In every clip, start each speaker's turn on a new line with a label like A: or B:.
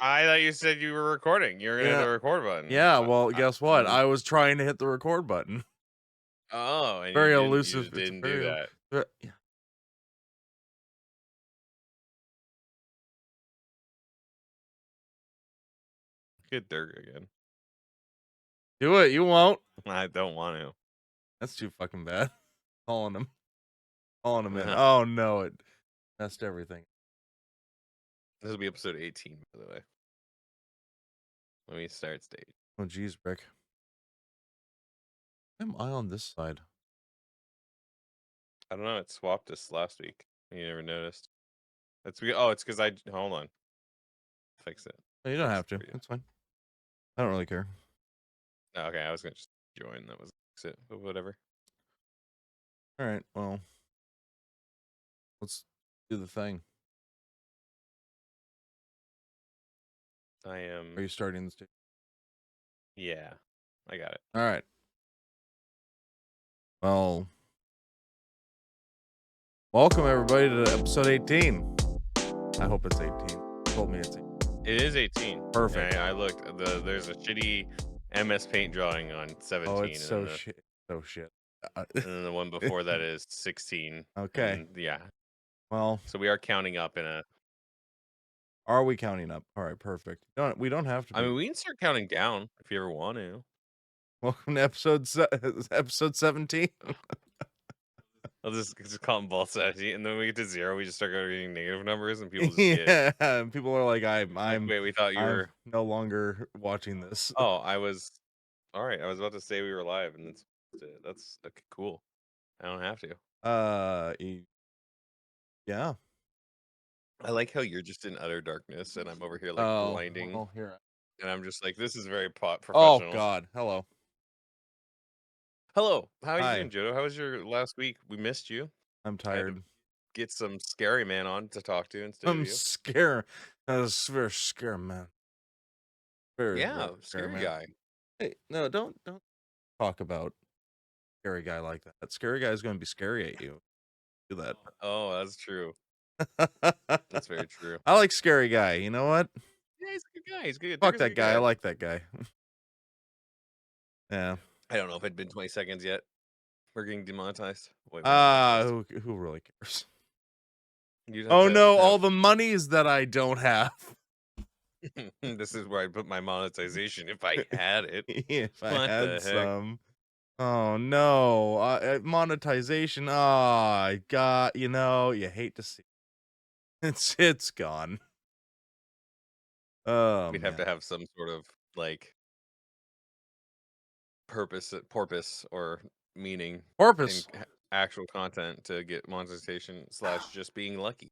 A: I thought you said you were recording. You're gonna hit
B: Yeah.
A: the record button.
B: Yeah, well, guess what?
A: And
B: I was trying to hit the record button.
A: oh, and you
B: Very
A: didn't. You
B: elusive.
A: just
B: It's
A: didn't do
B: very
A: that.
B: yeah.
A: Get Dirk again.
B: Do it. You won't.
A: I don't want to.
B: That's too fucking bad. Calling him. Calling him in.
A: This
B: Oh no, it messed everything.
A: will be episode 18, by the way. Let me start stage.
B: Oh geez, Rick. Why am I on this side?
A: I don't know. It swapped us last week. You never noticed. It's because I hold on. Fix it.
B: No, you don't
A: Fix
B: have
A: it
B: to.
A: for you.
B: It's fine. I don't really care.
A: Oh, okay, I was gonna just join. That was fix it, but whatever.
B: All right. Well, let's do the thing.
A: I am.
B: Are you starting this?
A: Yeah, I got it.
B: All right. Well, welcome everybody to episode 18. I hope it's 18. You told me it's 18.
A: It is 18.
B: Perfect.
A: I looked. There's a shitty MS Paint drawing on 17.
B: Oh, it's so shit. So shit.
A: And then the one before that is 16.
B: Okay.
A: And yeah.
B: Well,
A: So we are counting up in a.
B: are we counting up? All right, perfect. We don't have to
A: I
B: be.
A: mean, we can start counting down if you ever want to.
B: Welcome to episode 17.
A: I'll just call them both 17, and then we get to 0. We just start getting negative numbers, and people just get.
B: Yeah, people are like,
A: Like,
B: I'm
A: wait, we thought you
B: I'm
A: were.
B: no longer watching this.
A: Oh, I was. All right, I was about to say we were live, and that's okay, cool. I don't have to.
B: Yeah.
A: I like how you're just in utter darkness, and I'm over here like
B: Oh,
A: blinding,
B: well, here.
A: and I'm just like, this is very
B: Oh
A: professional.
B: God. Hello.
A: Hello, how are you
B: Hi.
A: doing, Joe? How was your last week? We missed you.
B: I'm
A: I had to
B: tired.
A: get some scary man on to talk to instead of
B: I'm
A: you.
B: scared. That was very scary, man. Very,
A: Yeah,
B: very scary,
A: scary
B: man.
A: guy.
B: Hey, no, don't talk about scary guy like that. That scary guy is going to be scary at you. Do that.
A: Oh, that's true. That's very true.
B: I like scary guy. You know what?
A: Yeah, he's a good guy. He's good. Dirk
B: Fuck
A: is a
B: that
A: good
B: guy. I
A: guy.
B: like that guy. Yeah.
A: I don't know if it'd been 20 seconds yet. We're getting demonetized. Way more demonetized.
B: Who really cares?
A: You'd have
B: Oh
A: to
B: no, all
A: have.
B: the monies that I don't have.
A: This is where I put my monetization if I had it.
B: If I
A: What
B: had
A: the heck?
B: some. Oh no, monetization. Oh, I got, you hate to see. It's gone. Oh
A: We'd have to
B: man.
A: have some sort of like porpoise or meaning in
B: Porpoise.
A: actual content to get monetization slash just being lucky.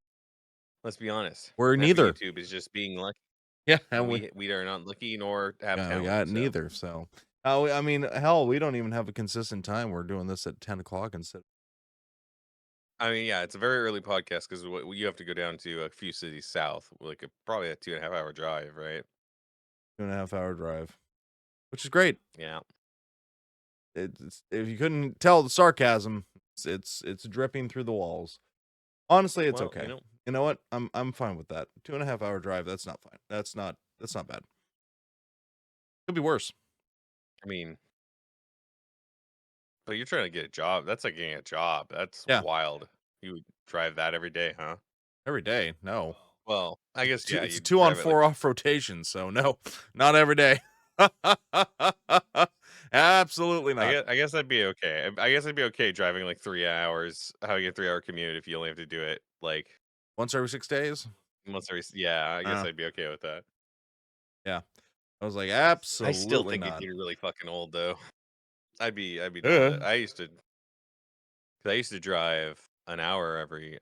A: Let's be honest.
B: We're
A: Half of
B: neither.
A: YouTube is just being lucky,
B: Yeah,
A: and
B: and
A: we are not lucky nor have
B: we
A: talent.
B: got
A: So
B: neither. So, I mean, hell, we don't even have a consistent time. We're doing this at 10 o'clock instead.
A: I mean, yeah, it's a very early podcast because you have to go down to a few cities south, like probably a 2.5 hour drive, right?
B: 2.5 hour drive, which is great.
A: Yeah.
B: It's if you couldn't tell the sarcasm, it's dripping through the walls. Honestly, it's
A: Well,
B: okay. You know what? I'm fine with that. 2.5 hour drive. That's not fine. That's not bad. Could be worse.
A: I mean, but you're trying to get a job. That's like getting a job. That's
B: Yeah.
A: wild. You would drive that every day, huh?
B: Every day. No.
A: Well, I guess yeah.
B: It's a
A: You
B: 2 on
A: drive it
B: 4
A: like
B: off rotation, so no, not every day. Absolutely not.
A: I guess I'd be okay. I guess I'd be okay driving like 3 hours. How you get 3 hour commute if you only have to do it like
B: Once every 6 days?
A: once every. Yeah, I guess
B: Uh,
A: I'd be okay with that.
B: yeah. I was like,
A: I still
B: absolutely
A: think it'd
B: not.
A: get really fucking old though. I'd be done with
B: Yeah.
A: it. I used to drive an hour every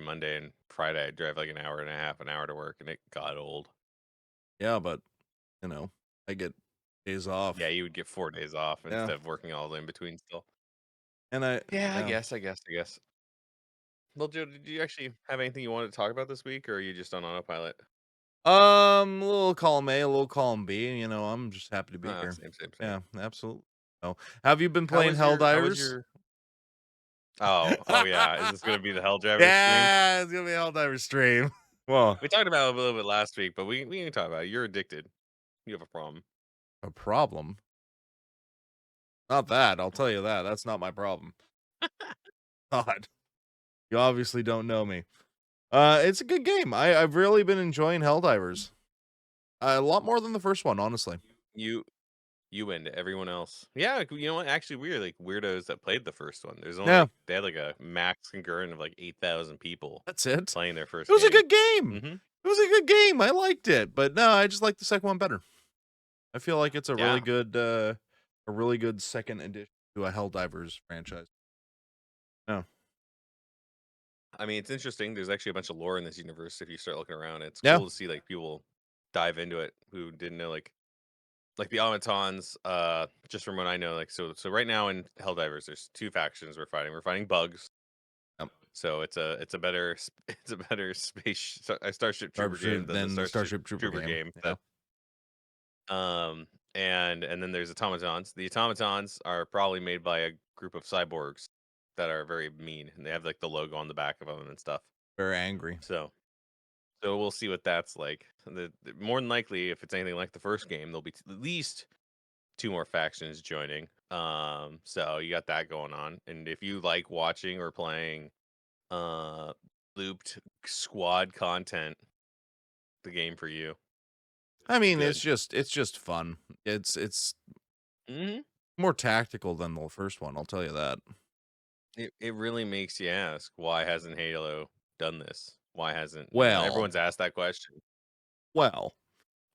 A: Monday and Friday. I'd drive like an hour and a half, an hour to work, and it got old.
B: Yeah, but I get days off.
A: Yeah, you would get 4 days off
B: Yeah.
A: instead of working all in between still.
B: And
A: Yeah, I
B: yeah.
A: guess. Well, Joe, did you actually have anything you wanted to talk about this week, or are you just on autopilot?
B: A little column A, a little column B. I'm just happy to be here.
A: Same.
B: Yeah, absolutely. So, have you been playing
A: How was
B: Helldivers?
A: your Oh yeah. Is this gonna be the Helldivers stream?
B: Yeah, it's gonna be a Helldiver stream. Well,
A: We talked about it a little bit last week, but we can talk about it. You're addicted. You have a problem.
B: a problem? Not that, I'll tell you that, that's not my problem. God, you obviously don't know me. It's a good game. I've really been enjoying Helldivers. A lot more than the first one, honestly.
A: You you and everyone else. Yeah, like, you know what? Actually, we're like weirdos that played the first one. There's only
B: Yeah,
A: like they had like a max concurrent of like 8,000 people
B: that's it.
A: playing their
B: It
A: first
B: was a
A: game.
B: good game.
A: Hmm.
B: It was a good game. I liked it, but no, I just like the second one better. I feel like it's
A: Yeah.
B: a really good second addition to a Helldivers franchise. No,
A: I mean, it's interesting. There's actually a bunch of lore in this universe if you start looking around. It's
B: yeah,
A: cool to see like people dive into it who didn't know like the automatons, just from what I know, like so right now in Helldivers, there's two factions we're fighting. We're fighting bugs.
B: yep.
A: So it's a better it's a better a Starship Trooper game
B: Starship
A: than the
B: than the
A: Starship
B: Starship Trooper
A: Trooper
B: game.
A: game
B: Yeah,
A: that and then there's automatons. The automatons are probably made by a group of cyborgs that are very mean and they have like the logo on the back of them and stuff.
B: very angry.
A: So so we'll see what that's like. More than likely, if it's anything like the first game, there'll be at least two more factions joining. So you got that going on. And if you like watching or playing uh looped squad content, the game for you.
B: I
A: It's
B: mean,
A: good.
B: it's just fun. It's
A: Hmm.
B: more tactical than the first one. I'll tell you that.
A: It really makes you ask, why hasn't Halo done this? Why hasn't,
B: Well,
A: everyone's asked that question.
B: well.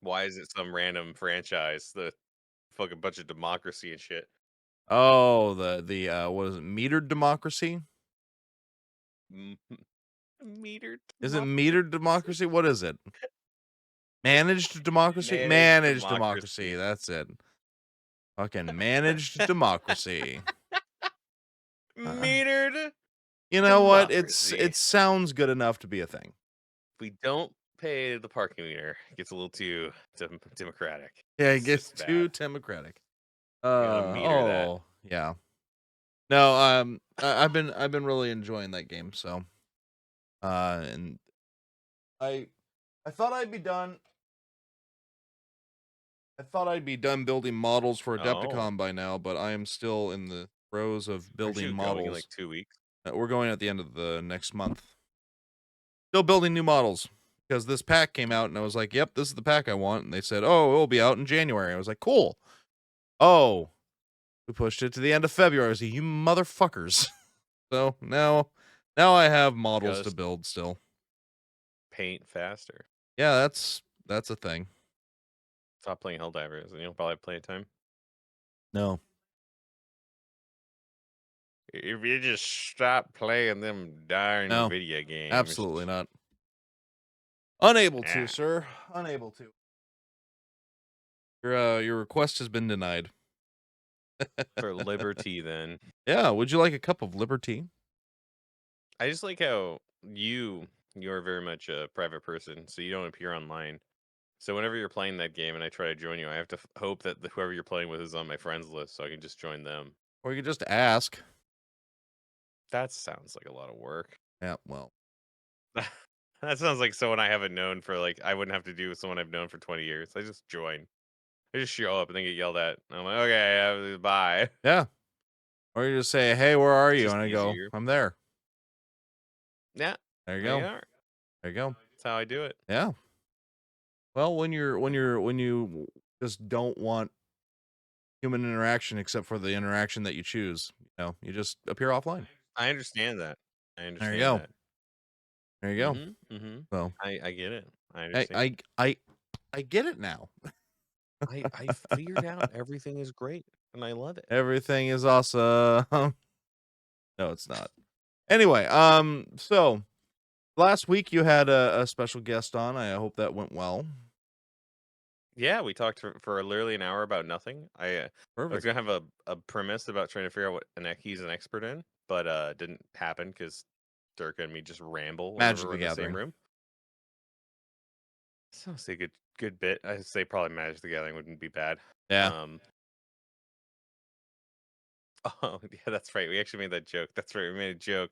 A: Why is it some random franchise, the fucking bunch of democracy and shit?
B: Oh, the what is it? Metered democracy?
A: M- Metered
B: Is it
A: democracy?
B: metered democracy? What is it? Managed democracy?
A: Managed
B: Managed democracy.
A: democracy.
B: That's it. Fucking managed democracy. Uh,
A: Metered
B: you know what?
A: democracy.
B: It sounds good enough to be a thing.
A: If we don't pay the parking meter, it gets a little too democratic.
B: Yeah, it
A: It's
B: gets
A: just
B: too
A: bad.
B: democratic.
A: We gotta meter that.
B: Oh, yeah. No, I've been really enjoying that game, so and I I thought I'd be done. I thought I'd be done building models for
A: Oh,
B: Adepticon by now, but I am still in the throes of
A: aren't
B: building
A: you going in
B: models.
A: like 2 weeks?
B: We're going at the end of the next month. Still building new models because this pack came out and I was like, "Yep, this is the pack I want." And they said, "Oh, it'll be out in January." I was like, "Cool." Oh, we pushed it to the end of February. I was like, "You motherfuckers." So now I have models to
A: Just
B: build still.
A: paint faster.
B: Yeah, that's a thing.
A: Stop playing Helldivers, and you'll probably have playtime.
B: No.
A: If you just stop playing them darn
B: No.
A: video games.
B: Absolutely not. Unable to,
A: Yeah.
B: sir. Unable to. Your request has been denied.
A: For liberty, then.
B: Yeah, would you like a cup of liberty?
A: I just like how you're very much a private person, so you don't appear online. So whenever you're playing that game and I try to join you, I have to hope that whoever you're playing with is on my friends list, so I can just join them.
B: Or you could just ask.
A: That sounds like a lot of work.
B: Yeah, well.
A: That sounds like someone I haven't known for like I wouldn't have to do with someone I've known for 20 years. I just join. I just show up and then get yelled at. I'm like, okay, bye.
B: Yeah. Or you just say, "Hey, where are
A: It's
B: you?"
A: just
B: And I go,
A: easier.
B: "I'm there."
A: Yeah,
B: There you
A: there you
B: go.
A: are.
B: There you go.
A: That's how I do it.
B: Yeah. Well, when you just don't want human interaction except for the interaction that you choose, you just appear offline.
A: I understand that. I
B: There you
A: understand
B: go.
A: that.
B: There you go.
A: Mhm, mhm.
B: So,
A: I get it. I
B: I
A: understand.
B: I I I get it now.
A: I figured out everything is great and I love it.
B: Everything is awesome. No, it's not. Anyway, so last week you had a special guest on. I hope that went well.
A: Yeah, we talked for literally an hour about nothing. I was
B: Perfect.
A: gonna have a premise about trying to figure out what he's an expert in, but didn't happen because Dirk and me just ramble whenever
B: Magic
A: we're
B: the
A: in the same
B: Gathering.
A: room. So I'd say good bit. I'd say probably Magic the Gathering wouldn't be bad.
B: Yeah.
A: Um oh yeah, that's right. We actually made that joke. That's right. We made a joke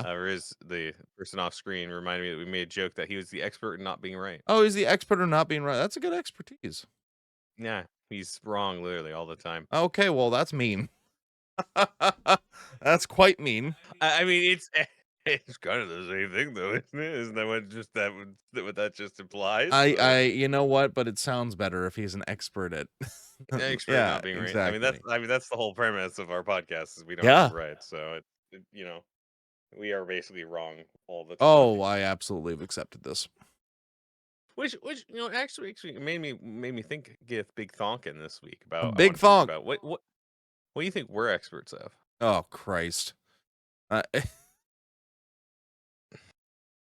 B: Yeah.
A: Riz, the person off screen, reminded me that we made a joke that he was the expert in not being right.
B: Oh, he's the expert or not being right. That's a good expertise.
A: Yeah, he's wrong literally all the time.
B: Okay, well, that's mean. That's quite mean.
A: I mean, it's it's kind of the same thing though, isn't it? Isn't that what that just implies?
B: You know what? But it sounds better if he's an expert at.
A: Expert in
B: Yeah,
A: not being right.
B: exactly.
A: I mean that's the whole premise of our podcast is we don't have to
B: Yeah.
A: be right. So you know, we are basically wrong all the time.
B: Oh, I absolutely have accepted this.
A: Which actually made me think get big thonkin this week
B: A
A: about I
B: big
A: want to talk
B: thonk.
A: about what do you think we're experts of?
B: Oh, Christ.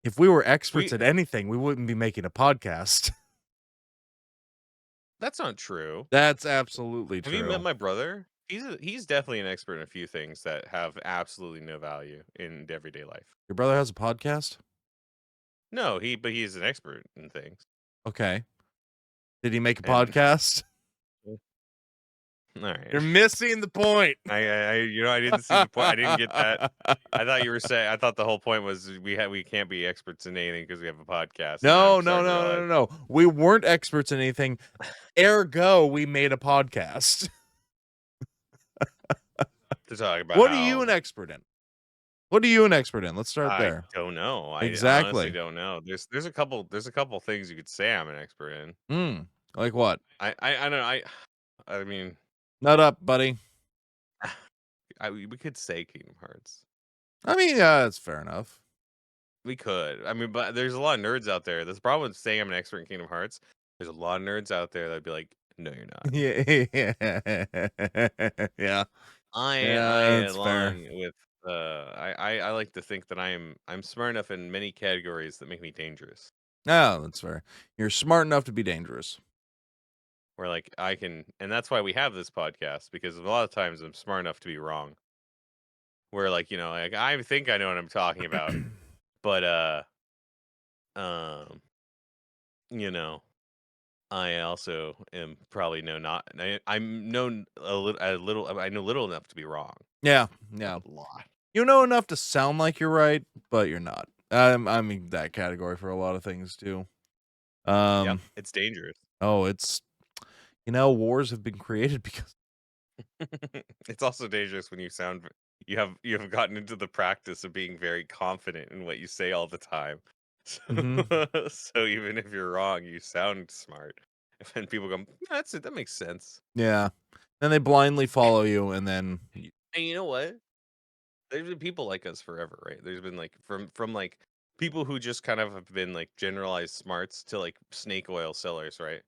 B: If we were experts
A: We
B: at anything, we wouldn't be making a podcast.
A: That's not true.
B: That's absolutely
A: Have you met
B: true.
A: my brother? He's definitely an expert in a few things that have absolutely no value in everyday life.
B: Your brother has a podcast?
A: No, but he's an expert in things.
B: Okay. Did he make a
A: And
B: podcast?
A: all right.
B: You're missing the point.
A: I didn't see the point. I didn't get that. I thought you were saying. I thought the whole point was we can't be experts in anything because we have a podcast. Now I'm
B: No, no,
A: starting to
B: no,
A: realize
B: no, no. We weren't experts in anything. Ergo, we made a podcast.
A: to talk about
B: What are you
A: how
B: an expert in? What are you an expert in? Let's start
A: I
B: there.
A: don't know. I honestly
B: Exactly.
A: don't know. There's a couple things you could say I'm an expert in.
B: Like what?
A: I don't know. I mean,
B: Nut up, buddy.
A: we could say Kingdom Hearts.
B: I mean, yeah, that's fair enough.
A: We could. I mean, but there's a lot of nerds out there. That's the problem with saying I'm an expert in Kingdom Hearts. There's a lot of nerds out there that'd be like, "No, you're not."
B: Yeah, yeah,
A: I
B: yeah. That's fair.
A: along with I like to think that I'm smart enough in many categories that make me dangerous.
B: No, that's fair. You're smart enough to be dangerous.
A: Where like I can, and that's why we have this podcast because a lot of times I'm smart enough to be wrong. Where like like I think I know what I'm talking about, but um, you know, I also am probably know not. I'm known I know little enough to be wrong.
B: Yeah,
A: Not
B: yeah.
A: a lot.
B: You know enough to sound like you're right, but you're not. I'm in that category for a lot of things too.
A: Yep,
B: Um,
A: it's dangerous.
B: oh, it's wars have been created because
A: It's also dangerous when you have gotten into the practice of being very confident in what you say all the time. So,
B: Mhm.
A: so even if you're wrong, you sound smart. And then people go, That's it. That makes sense."
B: Yeah. Then they blindly follow you and then
A: And you know what? There's been people like us forever, right? There's been like from like people who just kind of have been like generalized smarts to like snake oil sellers, right?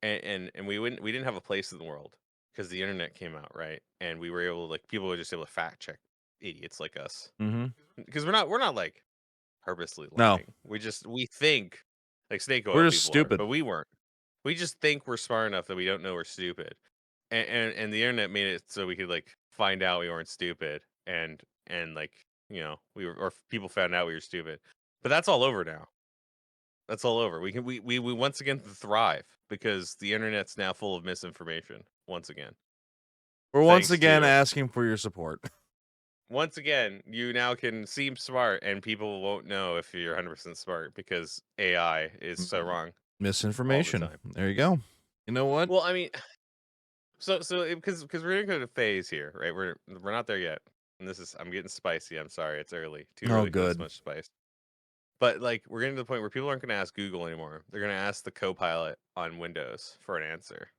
A: And we didn't have a place in the world because the internet came out, right? And we were able to like people were just able to fact check idiots like us
B: Mhm.
A: because we're not like purposely
B: No,
A: lying. We think like snake
B: we're
A: oil
B: just
A: people are,
B: stupid.
A: but we weren't. We just think we're smart enough that we don't know we're stupid. And the internet made it so we could like find out we weren't stupid and like we were or people found out we were stupid. But that's all over now. That's all over. We once again thrive because the internet's now full of misinformation once again.
B: We're once
A: Thanks to
B: again
A: it.
B: asking for your support.
A: Once again, you now can seem smart and people won't know if you're 100% smart because AI is so wrong all the
B: Misinformation.
A: time.
B: There you go. You know what?
A: Well, I mean, because we're gonna go to phase here, right? We're not there yet. And this is I'm getting spicy. I'm sorry, it's early. Too
B: Oh,
A: early for this
B: good.
A: much spice. But like we're getting to the point where people aren't gonna ask Google anymore. They're gonna ask the Copilot on Windows for an answer.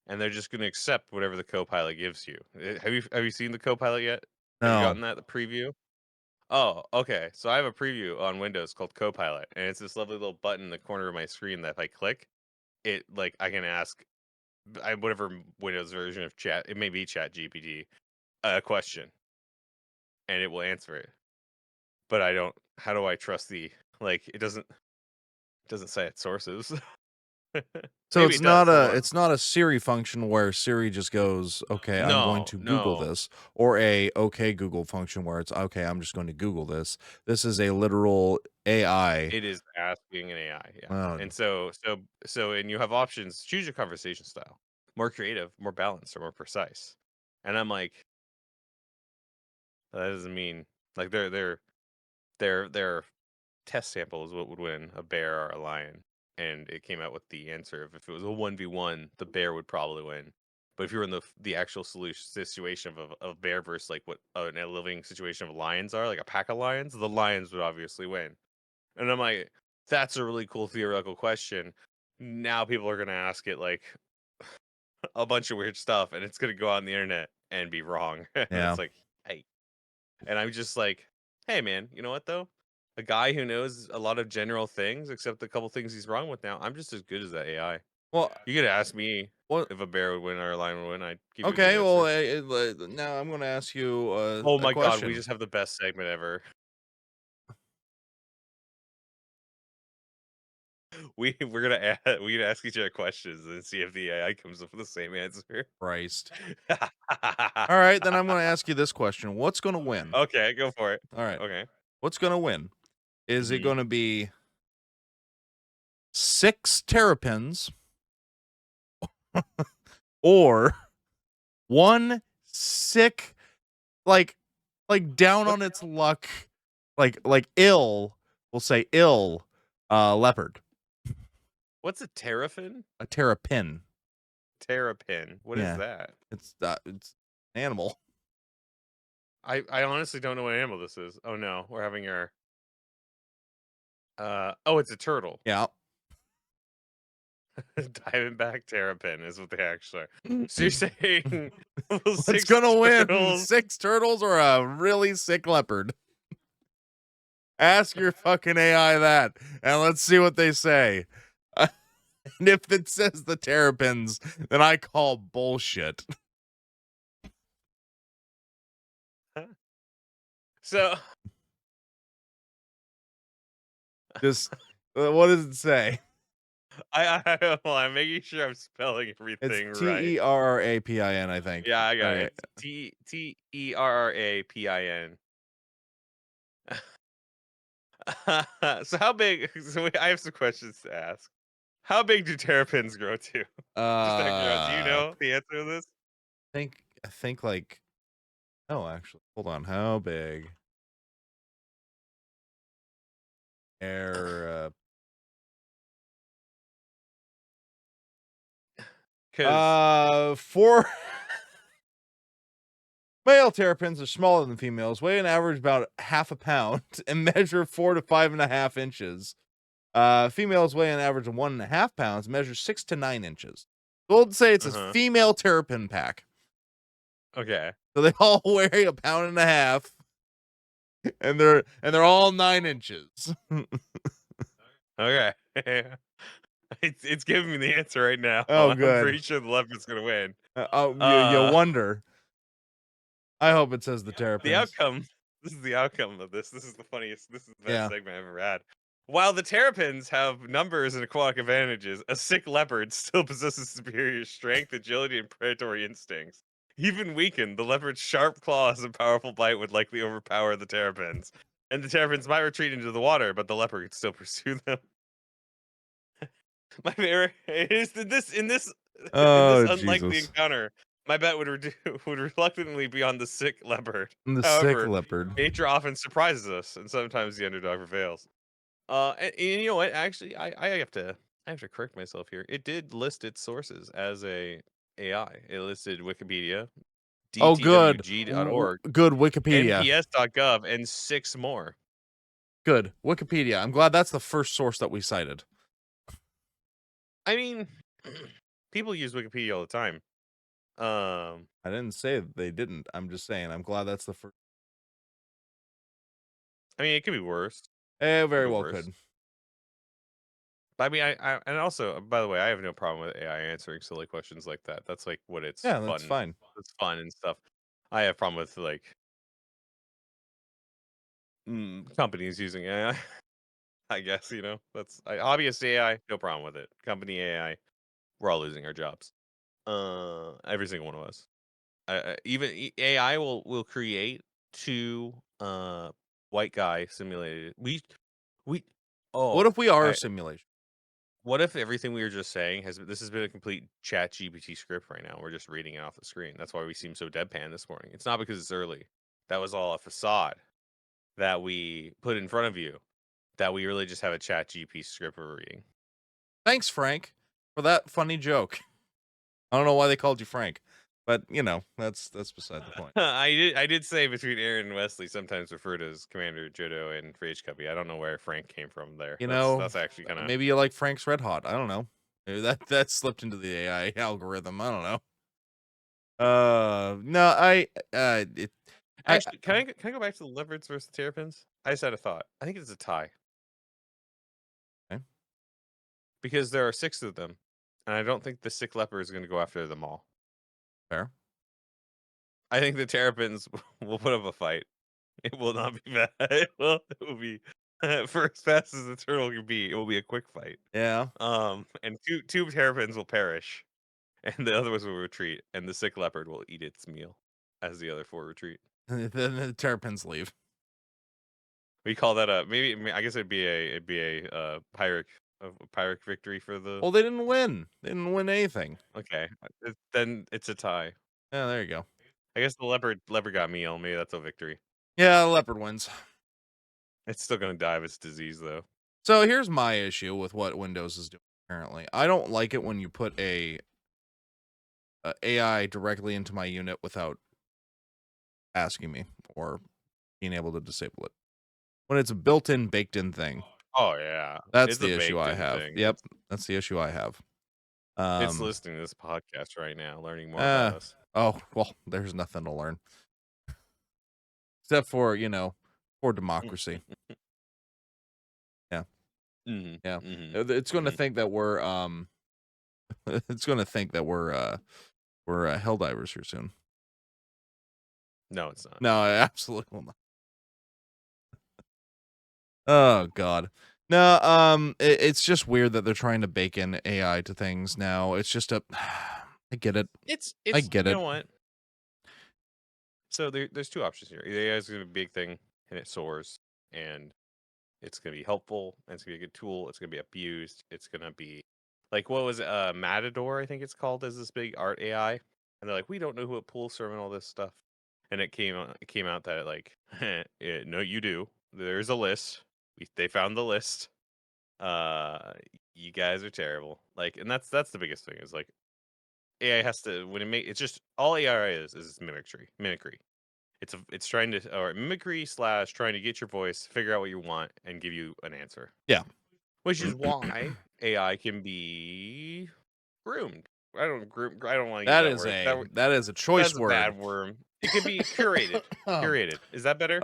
A: And they're just gonna accept whatever the Copilot gives you. Have you seen the Copilot yet? Have you
B: No.
A: gotten that the preview? Oh, okay. So I have a preview on Windows called Copilot, and it's this lovely little button in the corner of my screen that if I click, it like I can ask whatever Windows version of Chat, it may be Chat GPT, a question, and it will answer it. But I don't. How do I trust the like? It doesn't say its sources.
B: So
A: Maybe it does. Hold on.
B: it's not a Siri function where Siri just goes, "Okay, I'm going
A: No,
B: to Google
A: no.
B: this," or a "Okay Google" function where it's, "Okay, I'm just going to Google this." This is a literal AI.
A: It is asking an AI, yeah.
B: Uh,
A: And and you have options. Choose your conversation style. More creative, more balanced, or more precise. And I'm like, that doesn't mean Like their test sample is what would win, a bear or a lion, and it came out with the answer of if it was a 1v1, the bear would probably win. But if you're in the actual solution situation of a bear versus like what in a living situation of lions are, like a pack of lions, the lions would obviously win. And I'm like, that's a really cool theoretical question. Now people are gonna ask it like a bunch of weird stuff, and it's gonna go on the internet and be wrong. And
B: Yeah.
A: it's like, hey, and I'm just like, hey man, you know what though? A guy who knows a lot of general things, except a couple things he's wrong with now. I'm just as good as that AI.
B: Well,
A: You could ask me
B: what?
A: if a bear would win or a lion would win. I'd give you a good
B: Okay. Well,
A: answer.
B: now I'm going to ask you
A: Oh
B: a
A: my god, we
B: question.
A: just have the best segment ever. We gonna ask each other questions and see if the AI comes up with the same answer.
B: Christ. All right, then I'm going to ask you this question: what's going to win?
A: Okay, go for it.
B: All right,
A: Okay.
B: what's going to win? Is it
A: Hmm.
B: going to be 6 terrapins or one sick, like down
A: What
B: on its luck, ill, we'll say ill, leopard,
A: what's a terrapin?
B: a terrapin.
A: Terrapin. What is
B: Yeah,
A: that?
B: it's animal.
A: I honestly don't know what animal this is. Oh no, we're having our oh, it's a turtle.
B: Yeah.
A: Diamondback terrapin is what they actually are. So you're saying well,
B: What's
A: 6
B: gonna win?
A: turtles
B: 6 turtles or a really sick leopard? Ask your fucking AI that, and let's see what they say. And if it says the terrapins, then I call bullshit.
A: So
B: Just what does it say?
A: well, I'm making sure I'm spelling
B: It's
A: everything right.
B: Terrapin, I think.
A: Yeah, I got it.
B: Okay.
A: It's Terrapin. So how big I have some questions to ask. How big do terrapins grow to? Just out of curiosity, do you
B: Uh,
A: know the answer to this?
B: I think like. Oh, actually, hold on. How big? Air.
A: 'Cause
B: Four. Male terrapins are smaller than females, weigh an average about half a pound, and measure 4 to 5.5 inches. Females weigh an average of 1.5 pounds, measure 6 to 9 inches. So we'll say it's a
A: uh-huh.
B: female terrapin pack.
A: Okay.
B: So they all weigh a pound and a half, and they're all 9 inches.
A: Okay. It's giving me the answer right now.
B: Oh,
A: I'm
B: good.
A: pretty sure the leopard's gonna win.
B: Oh, you
A: Uh,
B: wonder. I hope it says the
A: the
B: terrapins.
A: outcome this is the outcome of this. This is the funniest, this is the best
B: Yeah.
A: segment I've ever had. While the terrapins have numbers and aquatic advantages, a sick leopard still possesses superior strength, agility, and predatory instincts. Even weakened, the leopard's sharp claws and powerful bite would likely overpower the terrapins. And the terrapins might retreat into the water, but the leopard could still pursue them. My favorite is that this in this
B: Oh,
A: unlikely
B: Jesus.
A: encounter, my bet would would reluctantly be on the sick leopard.
B: The sick
A: However,
B: leopard.
A: nature often surprises us, and sometimes the underdog prevails. And you know what? Actually, I have to correct myself here. It did list its sources as a AI. It listed Wikipedia,
B: Oh, good.
A: dtwg.org,
B: Good Wikipedia.
A: nps.gov, and 6 more.
B: Good Wikipedia. I'm glad that's the first source that we cited.
A: I mean, people use Wikipedia all the time. Um,
B: I didn't say they didn't. I'm just saying I'm glad that's the first.
A: I mean, it could be worse. Could
B: Very
A: be
B: well
A: worse.
B: could.
A: But I mean, and also, by the way, I have no problem with AI answering silly questions like that. That's like what it's
B: Yeah, that's
A: fun.
B: fine.
A: It's fun and stuff. I have problem with like companies using AI. I guess that's hobbyist AI. No problem with it. Company AI. We're all losing our jobs. Every single one of us. Even AI will create two white guy simulated. We
B: What
A: oh
B: if we are a
A: I
B: simulation?
A: What if everything we were just saying has been a complete chat GPT script right now? We're just reading it off the screen. That's why we seem so deadpan this morning. It's not because it's early. That was all a facade. that we put in front of you that we really just have a chat GP script we're reading.
B: Thanks, Frank, for that funny joke. I don't know why they called you Frank, but you know, that's beside the point.
A: I did say between Aaron and Wesley, sometimes referred as Commander Jodo and Rage Cubby. I don't know where Frank came from there.
B: You
A: That's
B: know,
A: that's actually kind of
B: maybe you like Frank's Red Hot. I don't know. Maybe that slipped into the AI algorithm. I don't know. No, I
A: actually. Can I go back to the leopards versus the terrapins? I just had a thought. I think it's a tie
B: okay,
A: because there are 6 of them, and I don't think the sick leopard is going to go after them all.
B: fair.
A: I think the terrapins will put up a fight. It will not be bad. It will be for as fast as the turtle can be. It will be a quick fight.
B: Yeah.
A: And two terrapins will perish, and the other ones will retreat, and the sick leopard will eat its meal as the other 4 retreat.
B: Then the terrapins leave.
A: We call that a maybe. I guess it'd be a pyrrhic victory for the.
B: Well, they didn't win. They didn't win anything.
A: Okay, then it's a tie.
B: Yeah, there you go.
A: I guess the leopard got meal. Maybe that's a victory.
B: Yeah, leopard wins.
A: It's still gonna die of its disease though.
B: So here's my issue with what Windows is doing currently. I don't like it when you put a AI directly into my unit without asking me or being able to disable it. When it's a built-in, baked-in thing,
A: Oh yeah,
B: that's
A: it's a
B: the issue
A: baked
B: I
A: in
B: have.
A: thing.
B: Yep, that's the issue I have.
A: It's
B: Um,
A: listening to this podcast right now, learning more about
B: uh,
A: us.
B: oh well, there's nothing to learn except for for democracy. Yeah,
A: Mhm,
B: yeah.
A: mhm,
B: It's going to
A: mhm.
B: think that we're it's going to think that we're Helldivers here soon.
A: No, it's not.
B: No, I absolutely will not. Oh God. No, it's just weird that they're trying to bake in AI to things now. It's just a I get it. I
A: It's
B: get
A: you
B: it.
A: know what? So there's 2 options here. Either AI is gonna be a big thing and it soars, and it's gonna be helpful, and it's gonna be a good tool, it's gonna be abused, it's gonna be like what was it, Matador, I think it's called, as this big art AI. And they're like, we don't know who it pulls from and all this stuff. And it came out that no, you do. There's a list. They found the list. Uh, you guys are terrible. Like, and that's the biggest thing is like AI has to when it make it's just all AI is mimicry. It's trying to or mimicry slash trying to get your voice, figure out what you want, and give you an answer.
B: Yeah.
A: Which is why AI can be groomed. I don't want to use
B: That
A: that
B: is
A: word.
B: a choice
A: That's a
B: word.
A: bad word. It could be curated.
B: Um,
A: Curated. Is that better?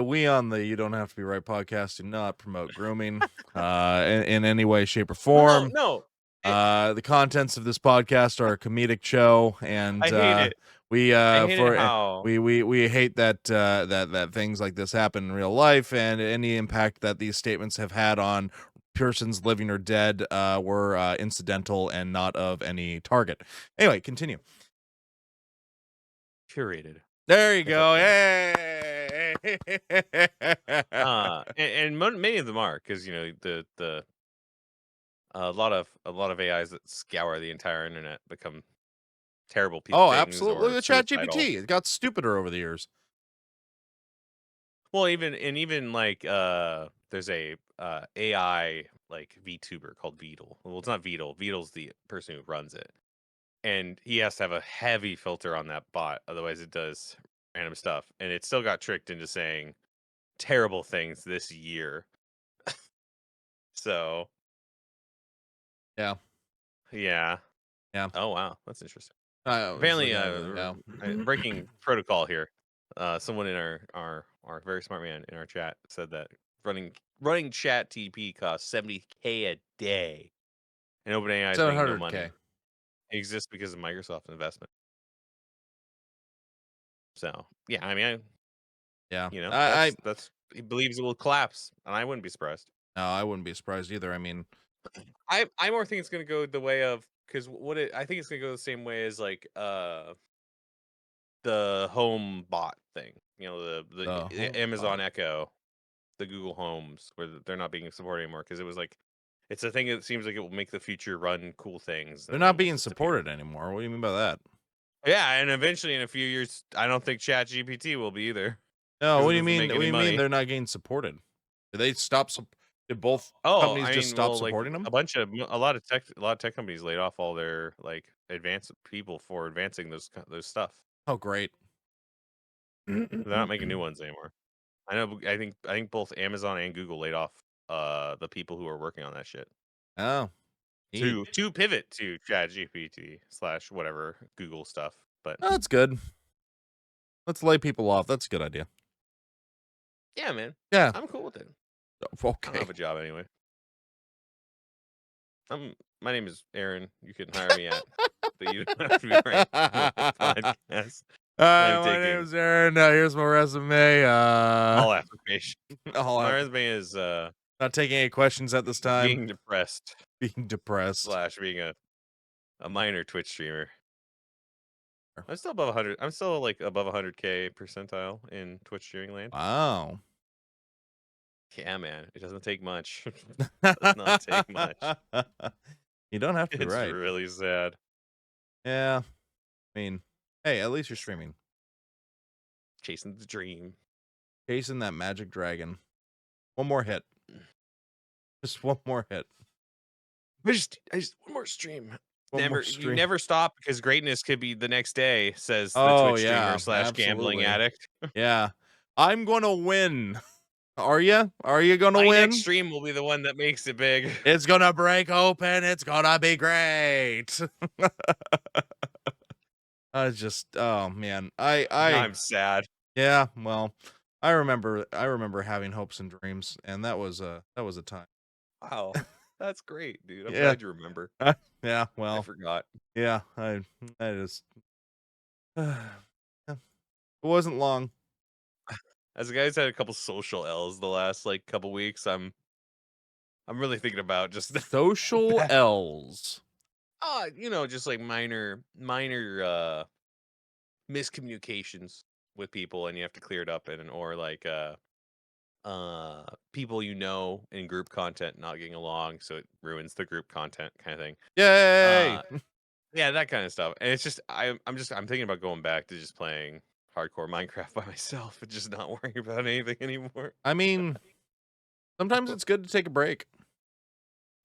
B: we on the You Don't Have to Be Right podcast do not promote grooming in any way, shape, or
A: Well, no,
B: form.
A: no.
B: The contents of this podcast are a comedic show, and
A: I hate it.
B: we
A: I hate it
B: for
A: how
B: we hate that that things like this happen in real life, and any impact that these statements have had on persons living or dead were incidental and not of any target. Anyway, continue.
A: curated,
B: There you
A: if I
B: go.
A: may.
B: Hey.
A: Many of them are because the a lot of AIs that scour the entire internet become terrible
B: Oh,
A: things
B: absolutely.
A: or
B: Look at
A: suicidal.
B: ChatGPT. It got stupider over the years.
A: Well, even like there's a AI like VTuber called Beetle. Well, it's not Beetle. Beetle's the person who runs it, and he has to have a heavy filter on that bot, otherwise it does random stuff, and it still got tricked into saying terrible things this year. So
B: Yeah.
A: yeah.
B: Yeah.
A: Oh wow, that's interesting.
B: I was
A: Apparently,
B: like, yeah.
A: breaking protocol here. Someone in our very smart man in our chat said that running Chat TP costs 70K a day, and OpenAI is making no money.
B: 700K.
A: It exists because of Microsoft investment. So yeah, I mean,
B: Yeah.
A: that's he believes it will collapse, and I wouldn't be surprised.
B: No, I wouldn't be surprised either. I mean,
A: I more think it's gonna go the way of because I think it's gonna go the same way as like the home bot thing.
B: the
A: The
B: home
A: Amazon
B: bot.
A: Echo, the Google Homes, where they're not being supported anymore because it was like it's a thing that seems like it will make the future run cool things
B: They're
A: and
B: not
A: then will
B: being
A: disappear.
B: supported anymore. What do you mean by that?
A: Yeah, and eventually in a few years, I don't think Chat GPT will be either.
B: No,
A: because
B: what
A: it
B: do you
A: doesn't
B: mean?
A: make
B: What do
A: any
B: you mean
A: money.
B: they're not getting supported? Did they stop? Did both
A: Oh,
B: companies
A: I
B: just
A: mean,
B: stop
A: well, like
B: supporting them?
A: a lot of tech companies laid off all their like advanced people for advancing those stuff.
B: Oh, great.
A: They're not making new ones anymore. I know. I think both Amazon and Google laid off the people who are working on that shit
B: Oh, neat.
A: to pivot to ChatGPT slash whatever Google stuff. But
B: Oh, that's good. Let's lay people off. That's a good idea.
A: yeah, man,
B: Yeah.
A: I'm cool with it. I don't
B: Okay.
A: have a job anyway. My name is Aaron. You can hire me at, but you don't have to be right on my podcast.
B: Hi,
A: I'm
B: my
A: taking
B: name's Aaron. Here's my resume.
A: all application.
B: I'll
A: My
B: have
A: resume is
B: not taking any questions at this time.
A: being depressed
B: Being depressed.
A: slash being a minor Twitch streamer. I'm still above 100. I'm still like above 100K percentile in Twitch streaming land.
B: Wow.
A: Yeah, man, it doesn't take much. Does not take much.
B: You don't have to be
A: It's
B: right.
A: really sad.
B: Yeah. I mean, hey, at least you're streaming.
A: Chasing the dream.
B: Chasing that magic dragon. One more hit. Just one more hit.
A: I just one more stream.
B: One more
A: You
B: stream.
A: never stop because greatness could be the next day, says the
B: Oh
A: Twitch streamer
B: yeah,
A: slash gambling
B: absolutely.
A: addict.
B: Yeah. I'm gonna win. Are you? Are you gonna
A: My next
B: win?
A: stream will be the one that makes it big.
B: It's gonna break open. It's gonna be great. I just, oh man,
A: Now I'm sad.
B: yeah. Well, I remember having hopes and dreams, and that was a time.
A: Wow. That's great, dude. I'm
B: Yeah,
A: glad you remember.
B: yeah.
A: I
B: Well,
A: forgot.
B: yeah. I just, it wasn't long.
A: As a guy who's had a couple social L's the last like couple weeks, I'm really thinking about just
B: Social L's.
A: just like minor miscommunications with people and you have to clear it up and or like people in group content not getting along so it ruins the group content kind of thing.
B: Yay!
A: Uh yeah, that kind of stuff. And it's just I'm thinking about going back to just playing hardcore Minecraft by myself and just not worrying about anything anymore.
B: I mean, sometimes it's good to take a break.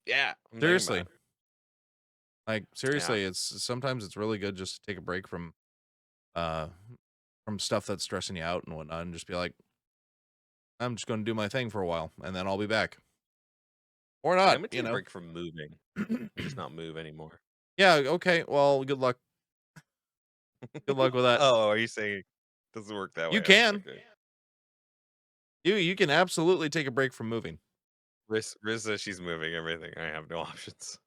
A: Yeah, I'm thinking about
B: Seriously,
A: it.
B: like
A: Yeah.
B: seriously, it's really good just to take a break uh from stuff that's stressing you out and whatnot, and just be like, I'm just going to do my thing for a while, and then I'll be back, or
A: Yeah,
B: not,
A: I'm gonna take a break from moving and just not move anymore.
B: Yeah, okay. Well, good luck. Good luck with that.
A: Oh, are you saying it doesn't work that
B: You
A: way? Oh,
B: can.
A: okay.
B: You can absolutely take a break from moving.
A: Riz says she's moving everything. I have no options.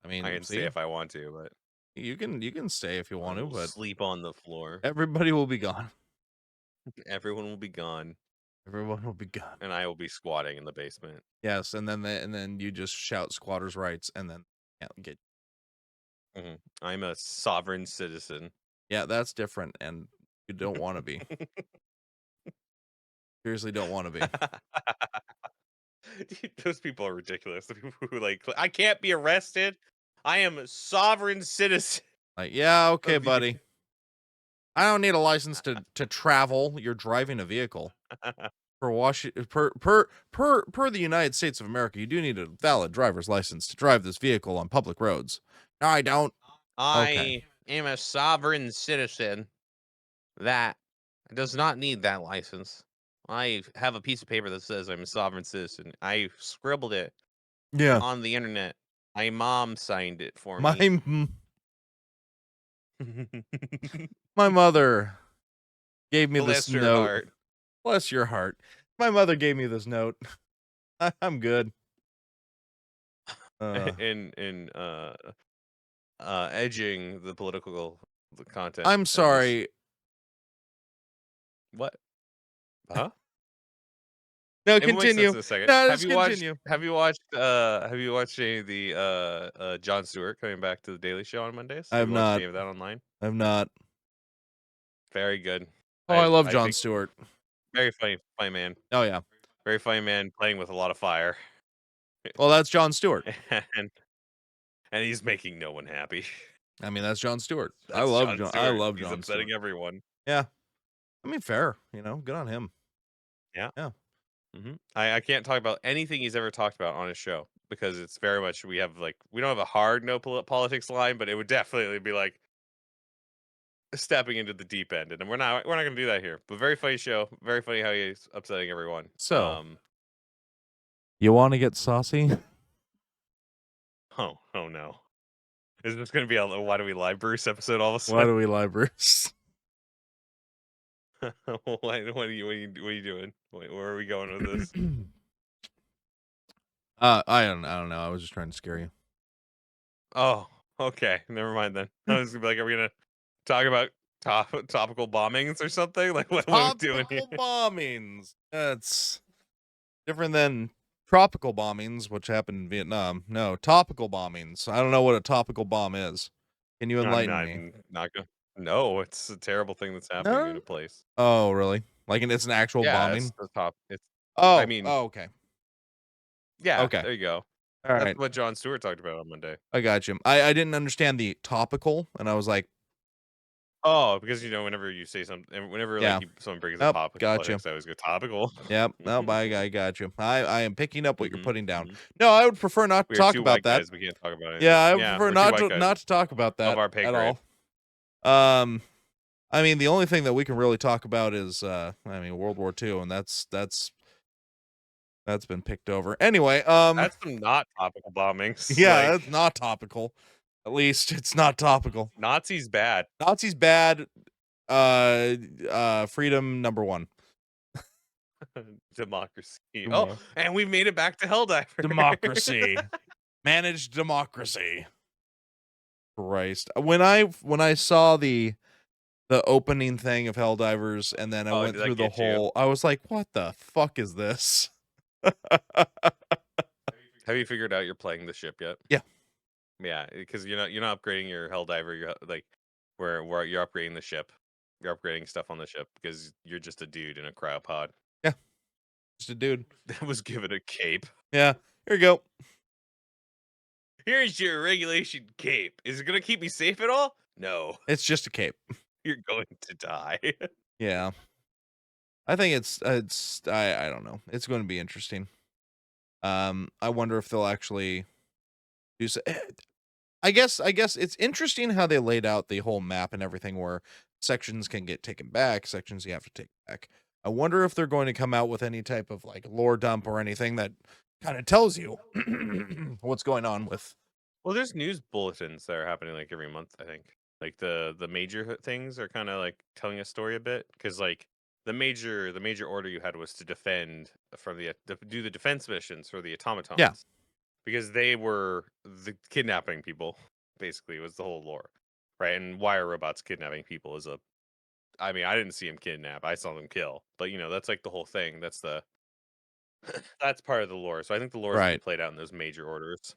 B: I
A: I
B: mean,
A: can stay
B: see,
A: if I want to, but
B: you can stay if you
A: I
B: want to,
A: will
B: but
A: sleep on the floor.
B: everybody will be gone.
A: Everyone will be gone,
B: Everyone will be gone.
A: and I will be squatting in the basement.
B: Yes, and then you just shout squatters' rights, and then get
A: I'm a sovereign citizen.
B: yeah, that's different, and you don't want to be. Seriously, don't want to be.
A: Dude, those people are ridiculous. The people who like, I can't be arrested. I am a sovereign citizen
B: Like, yeah, okay,
A: of the.
B: buddy. I don't need a license to travel. You're driving a vehicle. Per Washington, per the United States of America, you do need a valid driver's license to drive this vehicle on public roads. No, I don't. Okay.
A: I am a sovereign citizen that does not need that license. I have a piece of paper that says I'm a sovereign citizen. I scribbled it
B: Yeah.
A: on the internet. My mom signed it for
B: My
A: me.
B: my mother gave me this
A: Bless her
B: note.
A: heart.
B: Bless your heart. My mother gave me this note. I'm good.
A: In edging the content.
B: I'm sorry.
A: What? Huh?
B: No,
A: It will make sense
B: continue.
A: in a second.
B: No,
A: Have
B: just
A: you watched
B: continue.
A: have you watched any of the Jon Stewart coming back to the Daily Show on Mondays?
B: I
A: Have
B: have
A: you watched
B: not.
A: any of that online?
B: I've not.
A: Very good.
B: Oh, I love
A: I
B: Jon
A: think
B: Stewart.
A: very funny man.
B: Oh yeah.
A: Very funny man playing with a lot of fire.
B: Well, that's Jon Stewart.
A: and and he's making no one happy.
B: I mean, that's Jon Stewart. I
A: That's
B: love
A: Jon
B: John. I
A: Stewart.
B: love
A: He's
B: Jon
A: upsetting
B: Stewart.
A: everyone.
B: Yeah. I mean, fair. Good on him.
A: Yeah.
B: Yeah.
A: I can't talk about anything he's ever talked about on his show because it's very much we don't have a hard no politics line, but it would definitely be like stepping into the deep end, and we're not gonna do that here. But very funny show, very funny how he's upsetting everyone.
B: So, you want to get saucy?
A: Oh no, is this gonna be a Why Do We Lie Bruce episode all of a
B: Why
A: sudden?
B: do we lie, Bruce?
A: What are you doing? Where are we going with this?
B: I don't know. I was just trying to scare you.
A: Oh, okay, never mind then. I was gonna be like, are we gonna talk about topical bombings or something? Like, what are we doing here?
B: Topical bombings. That's different than tropical bombings, which happened in Vietnam. No, topical bombings. I don't know what a topical bomb is. Can you enlighten me?
A: I'm not gonna. No, it's a terrible thing that's happening in
B: No.
A: a place.
B: Oh, really? Like, and it's an actual
A: Yeah, it's
B: bombing?
A: the top. It's. I
B: Oh.
A: mean,
B: Oh, okay.
A: yeah.
B: Okay.
A: There you go.
B: All
A: That's
B: right.
A: what Jon Stewart talked about on Monday.
B: I got you. I didn't understand the topical, and I was like,
A: Oh, because whenever you say something, and whenever
B: yeah.
A: someone brings up
B: Oh, gotcha.
A: politics, I always go topical.
B: Yep. No, I got you. I am picking up what you're
A: hmm
B: putting down.
A: hmm
B: No, I would prefer not to
A: We are
B: talk
A: two
B: about
A: white
B: that.
A: guys. We can't talk about
B: Yeah,
A: anything.
B: I would
A: Yeah,
B: prefer
A: we're two white
B: not
A: guys
B: to talk about
A: of
B: that
A: our pay
B: at
A: grade.
B: all. Um, I mean, the only thing that we can really talk about is, World War II, and that's been picked over. Anyway,
A: That's some not topical bombings.
B: yeah, that's not topical. At least it's not topical.
A: Nazis bad.
B: Nazis bad. Freedom number one.
A: Democracy. Oh,
B: Demo-
A: and we made it back to Helldivers.
B: democracy. Managed democracy. Christ. When I saw the opening thing of Helldivers and then I
A: Oh,
B: went
A: did that
B: through the
A: get you?
B: whole I was like, what the fuck is this?
A: Have you figured out you're playing the ship yet?
B: Yeah.
A: Yeah, because you're not upgrading your Helldiver. You're like where you're upgrading the ship. You're upgrading stuff on the ship because you're just a dude in a cryopod
B: Yeah. Just a dude.
A: that was given a cape.
B: Yeah. Here you go.
A: Here's your regulation cape. Is it gonna keep me safe at all? No,
B: It's just a cape.
A: you're going to die.
B: Yeah. I think it's I don't know. It's going to be interesting. I wonder if they'll actually do so. I guess it's interesting how they laid out the whole map and everything where sections can get taken back, sections you have to take back. I wonder if they're going to come out with any type of like lore dump or anything that kind of tells you what's going on with.
A: Well, there's news bulletins that are happening like every month. I think like the major things are kind of like telling a story a bit because like the major order you had was to defend from do the defense missions for the
B: Yeah.
A: automatons because they were the kidnapping people. Basically, was the whole lore, right? And why are robots kidnapping people is a. I mean, I didn't see them kidnap. I saw them kill. But that's like the whole thing. That's part of the lore. So I think the lore is going to
B: Right.
A: be played out in those major orders.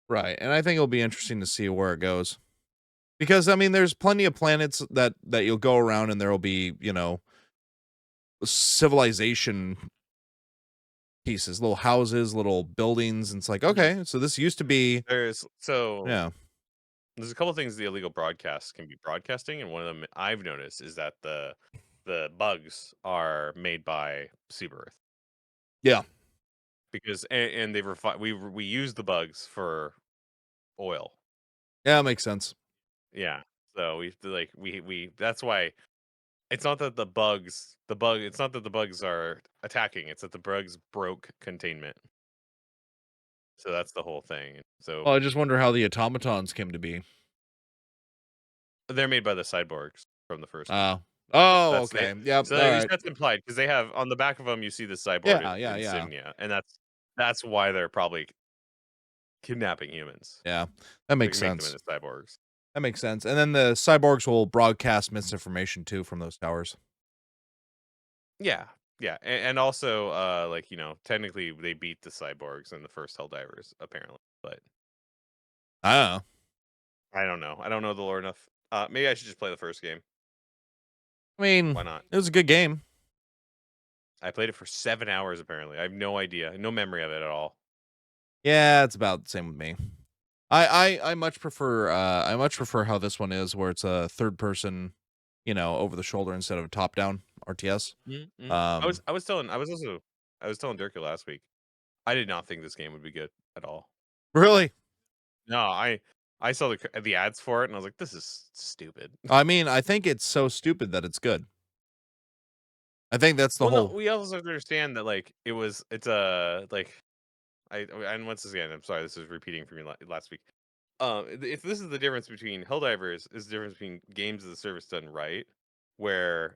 B: Right. And I think it'll be interesting to see where it goes. Because I mean there's plenty of planets that you'll go around and there'll be, civilization pieces, little houses, little buildings, and it's like, okay, so this used to be yeah.
A: There's a couple things the illegal broadcasts can be broadcasting, and one of them I've noticed is that the bugs are made by Subaru
B: Yeah.
A: because and we use the bugs for oil.
B: Yeah, it makes sense.
A: Yeah, so we that's why it's not that it's not that the bugs are attacking, it's that the bugs broke containment. So that's the whole thing. So
B: Well, I just wonder how the automatons came to be.
A: they're made by the cyborgs from the first one.
B: Oh,
A: That's they
B: okay. Yep.
A: so
B: All
A: at least
B: right.
A: that's implied because they have on the back of them, you see the cyborg
B: Yeah, yeah, yeah.
A: insignia, and that's why they're probably kidnapping humans.
B: Yeah. That
A: They
B: makes
A: can make them
B: sense.
A: into cyborgs.
B: That makes sense. And then the cyborgs will broadcast misinformation too from those towers.
A: Yeah, yeah, and also, technically they beat the cyborgs in the first Helldivers, apparently, but
B: I don't know.
A: I don't know. I don't know the lore enough. Maybe I should just play the first game.
B: I mean,
A: Why not?
B: it was a good game.
A: I played it for 7 hours, apparently. I have no idea, no memory of it at all.
B: Yeah, it's about the same with me. I much prefer how this one is where it's a third person, over the shoulder instead of a top down RTS.
A: Mm-hmm.
B: Um,
A: I was telling Dirk last week. I did not think this game would be good at all.
B: really?
A: No, I saw the ads for it and I was like, this is stupid.
B: I mean, I think it's so stupid that it's good. I think that's the
A: Well, no,
B: whole.
A: we also have to understand that like it's a like and once again, I'm sorry, this is repeating for me last week. If this is the difference between Helldivers is the difference between games as a service done right, where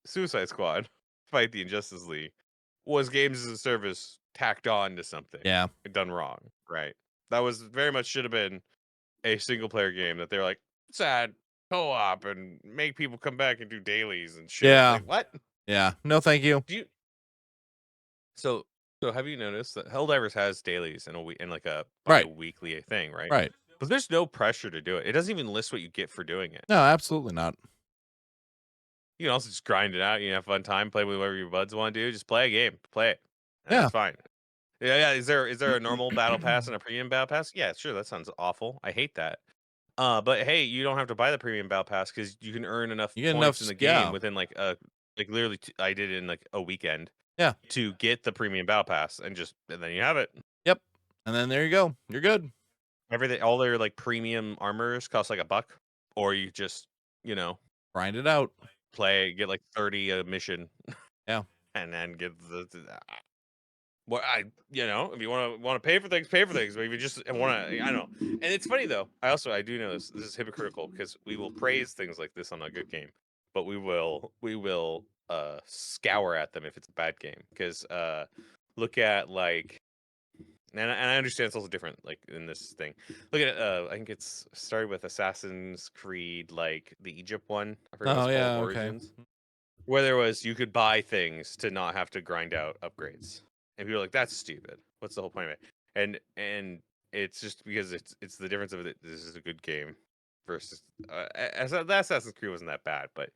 A: Suicide Squad, Fight the Injustice League, was games as a service tacked on to something
B: Yeah.
A: done wrong, right? That was very much should have been a single player game that they're like, sad co-op and make people come back and do dailies and shit.
B: Yeah.
A: Like what?
B: Yeah. No, thank you.
A: Do you so so have you noticed that Helldivers has dailies in a week in like a
B: Right.
A: bi-weekly thing, right?
B: Right.
A: But there's no pressure to do it. It doesn't even list what you get for doing it.
B: No, absolutely not.
A: You can also just grind it out. You have fun time, play with whatever your buds want to do. Just play a game, play it, and
B: Yeah.
A: that's fine. Yeah, yeah. Is there a normal battle pass and a premium battle pass? Yeah, sure. That sounds awful. I hate that. But hey, you don't have to buy the premium battle pass because you can earn enough
B: You get enough.
A: points in the game
B: Yeah.
A: within like literally I did it in like a weekend
B: Yeah.
A: to get the premium battle pass and then you have it.
B: Yep. And then there you go. You're good.
A: Everything, all their like premium armors cost like $1, or you just you know
B: Grind it out.
A: get like 30 a mission
B: Yeah.
A: and then get what if you want to pay for things, pay for things. But if you just want to, I don't know. And it's funny though. I do know this is hypocritical because we will praise things like this on a good game, but we will scour at them if it's a bad game. Because look at like, and I understand it's also different like in this thing. Look at I think it's started with Assassin's Creed, like the Egypt one. I forgot what
B: Oh
A: it's called,
B: yeah. Okay.
A: Origins, where there was you could buy things to not have to grind out upgrades. And people are like, that's stupid. What's the whole point of it? And it's just because it's the difference of it. This is a good game versus Assassin's Creed wasn't that bad, but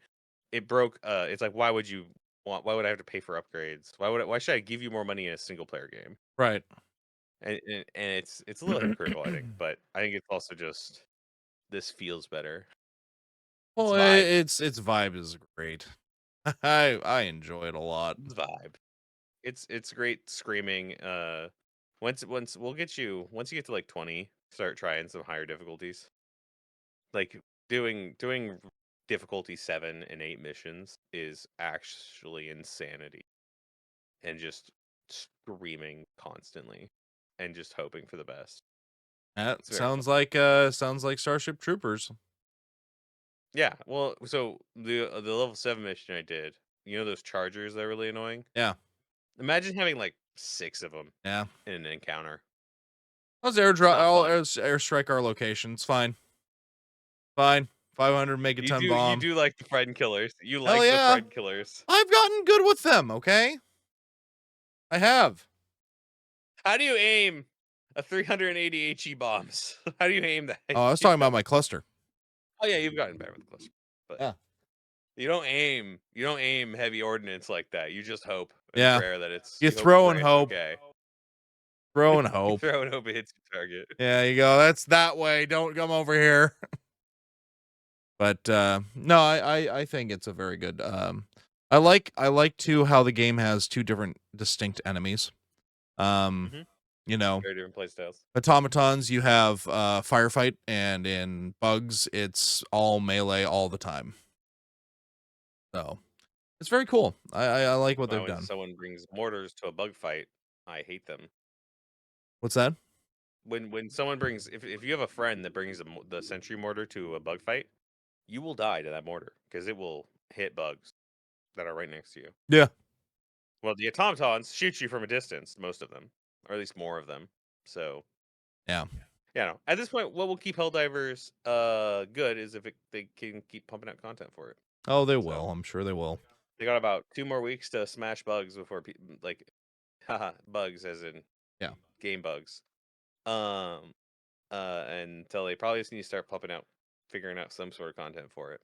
A: it broke. It's like why would I have to pay for upgrades? Why should I give you more money in a single player game?
B: Right.
A: And it's a little hypocritical, I think, but I think it's also just this feels better. It's
B: Well,
A: vibe.
B: its vibe is great. I enjoy it a lot.
A: It's vibe. It's great screaming. Once we'll get you once you get to like 20, start trying some higher difficulties. Like doing difficulty 7 and 8 missions is actually insanity. And just screaming constantly and just hoping for the best.
B: That
A: It's very fun.
B: sounds like Starship Troopers.
A: Yeah, well, so the level 7 mission I did, you know those chargers that are really annoying?
B: Yeah.
A: Imagine having like 6 of them
B: Yeah.
A: in an encounter.
B: Let's
A: It's not fun.
B: airstrike our location. It's fine. Fine. 500 megaton
A: You
B: bomb.
A: do like the friend killers. You
B: Hell
A: like the
B: yeah.
A: friend killers.
B: I've gotten good with them, okay? I have.
A: How do you aim a 380 HE bombs? How do you aim that?
B: Oh, I was talking about my cluster.
A: Oh yeah, you've gotten better with the cluster. But
B: Yeah.
A: you don't aim heavy ordnance like that. You just hope and
B: Yeah.
A: prayer that
B: You
A: you hope
B: throw and
A: pray it's
B: hope.
A: okay.
B: Throw and
A: You
B: hope.
A: throw and hope it hits your target.
B: Yeah, you go. That's that way. Don't come over here. But no, I think it's a very good I like too how the game has two different distinct enemies. Um,
A: Hmm.
B: you know,
A: Very different playstyles.
B: automatons you have firefight, and in bugs it's all melee all the time. So it's very cool. I like what
A: Why
B: they've
A: when
B: done.
A: someone brings mortars to a bug fight, I hate them.
B: What's that?
A: When someone brings if you have a friend that brings the sentry mortar to a bug fight, you will die to that mortar because it will hit bugs that are right next to you.
B: Yeah.
A: Well, the automatons shoot you from a distance, most of them, or at least more of them. So,
B: Yeah.
A: yeah, no. At this point, what will keep Helldivers good is if they can keep pumping out content for it.
B: Oh, they
A: So
B: will. I'm sure they will.
A: they got about 2 more weeks to smash bugs before like, haha, bugs as in
B: Yeah.
A: game bugs. Um, until they probably just need to start pumping out, figuring out some sort of content for it.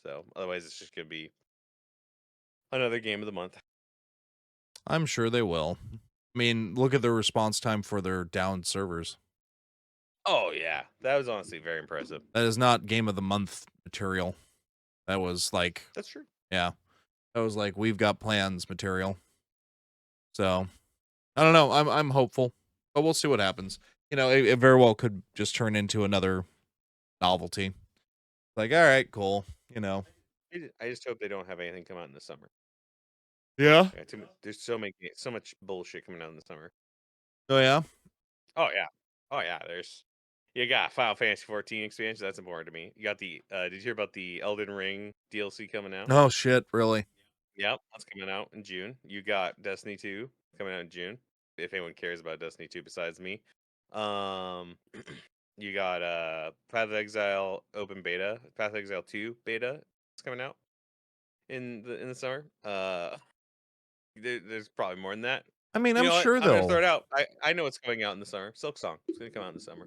A: So otherwise, it's just gonna be another game of the month.
B: I'm sure they will. I mean, look at the response time for their down servers.
A: Oh yeah, that was honestly very impressive.
B: That is not game of the month material. That was like,
A: That's true.
B: yeah, that was like we've got plans material. So I don't know. I'm hopeful, but we'll see what happens. It very well could just turn into another novelty. Like, all right, cool.
A: I just hope they don't have anything come out in the summer.
B: Yeah.
A: Yeah, there's so much bullshit coming out in the summer.
B: Oh yeah.
A: Oh yeah, oh yeah. You got Final Fantasy 14 expansion. That's important to me. You got the. Did you hear about the Elden Ring DLC coming out?
B: Oh shit, really?
A: Yep, that's coming out in June. You got Destiny 2 coming out in June. If anyone cares about Destiny 2 besides me. Um you got Path of Exile open beta, Path of Exile 2 beta. It's coming out in the summer. There's probably more than that.
B: I mean,
A: You
B: I'm
A: know what?
B: sure
A: I'm gonna throw
B: they'll.
A: it out. I know what's going out in the summer. Silk Song. It's gonna come out in the summer.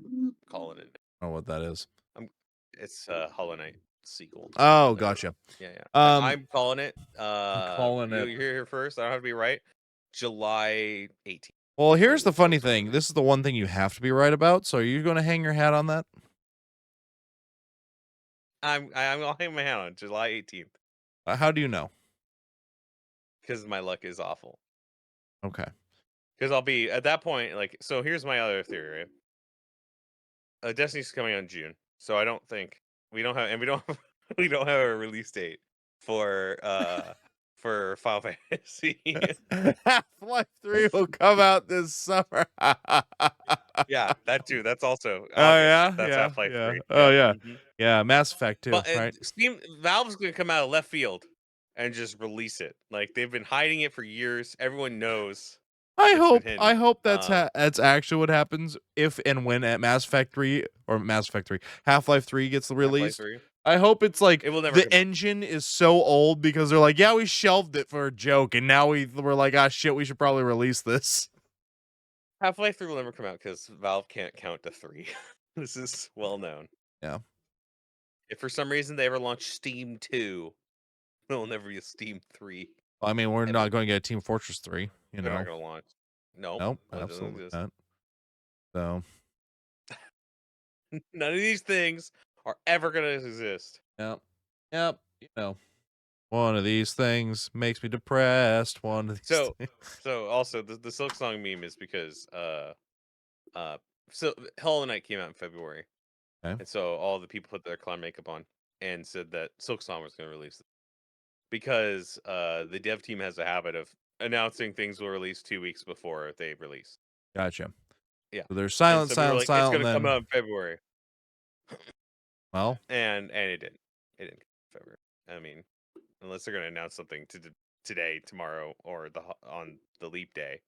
A: Calling it.
B: I don't know what that is.
A: I'm it's Hollow Knight sequel to
B: Oh,
A: Hollow Knight.
B: gotcha.
A: Yeah, yeah.
B: Um,
A: I'm calling it.
B: I'm calling
A: You
B: it.
A: hear here first. I don't have to be right. July 18th
B: Well,
A: is
B: here's
A: when
B: the
A: Silk
B: funny
A: Song
B: thing.
A: comes out.
B: This is the one thing you have to be right about. So, are you going to hang your hat on that?
A: I'm gonna hang my hat on July 18th
B: How do you know?
A: because my luck is awful.
B: Okay.
A: Because I'll be at that point. Like, so here's my other theory. Right? Destiny's coming out in June, so I don't think we don't have, and we don't have, we don't have a release date for Final Fantasy.
B: Half-Life 3 will come out this summer. Oh
A: Yeah, that too. That's also August.
B: yeah,
A: That's
B: yeah,
A: Half-Life
B: yeah.
A: 3.
B: Oh
A: Yep.
B: yeah.
A: Hmm.
B: Yeah, Mass Effect too,
A: But
B: right?
A: Valve's gonna come out of left field and just release it. Like they've been hiding it for years. Everyone knows
B: I
A: it's been
B: hope I
A: hidden.
B: hope that's actually what happens if and when at Mass Effect 3 or Mass Effect 3, Half-Life 3 gets
A: Half-Life
B: released.
A: 3.
B: I hope it's like
A: It will never
B: the
A: come out.
B: engine is so old because they're like, yeah, we shelved it for a joke, and now we're like, ah, shit, we should probably release this.
A: Half-Life 3 will never come out because Valve can't count to 3. This is well known.
B: Yeah.
A: If for some reason they ever launch Steam 2, there will never be a Steam 3
B: I mean, we're
A: ever.
B: not going to get Team Fortress 3, you
A: They're not
B: know.
A: gonna launch. Nope,
B: Nope,
A: that doesn't
B: absolutely
A: exist.
B: not. So,
A: None of these things are ever gonna exist.
B: yep. Yep, one of these things makes me depressed. One of these
A: So,
B: things.
A: so also the Silk Song meme is because uh, so Hollow Knight came out in February,
B: Okay.
A: and so all the people put their clown makeup on and said that Silk Song was gonna release it because the dev team has a habit of announcing things will release 2 weeks before they release.
B: Gotcha.
A: Yeah.
B: So there's
A: And
B: silent,
A: so we were
B: silent,
A: like, it's
B: silent,
A: gonna
B: and
A: come
B: then,
A: out in February.
B: well,
A: And it didn't. It didn't come in February. I mean, unless they're gonna announce something today, tomorrow, or on the leap day.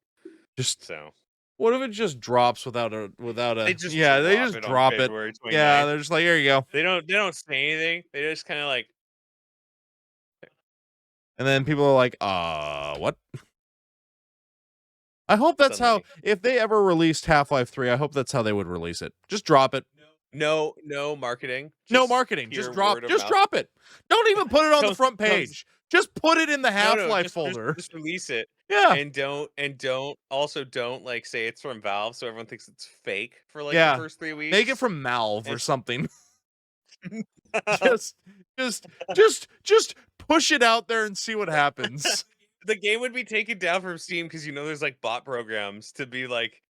B: just
A: So
B: what if it just drops without
A: they
B: a
A: just
B: yeah, they
A: drop
B: just
A: it on
B: drop it.
A: February
B: Yeah,
A: 29th.
B: they're just like, here you go.
A: They don't say anything. They just kind of like
B: And then people are like, what? I hope that's how
A: suddenly
B: if they ever released Half-Life 3, I hope that's how they would release it. Just drop it.
A: no marketing,
B: No
A: just
B: marketing.
A: pure word of
B: Just
A: mouth.
B: drop it. Don't even put it on the
A: Don't
B: front
A: don't
B: page. Just put it in the
A: no,
B: Half-Life folder.
A: just release it.
B: Yeah.
A: And don't also don't like say it's from Valve so everyone thinks it's fake for like the
B: Yeah.
A: first 3
B: Make it
A: weeks.
B: from Malve or
A: And
B: something. just just just push it out there and see what happens.
A: the game would be taken down from Steam because there's like bot programs to be like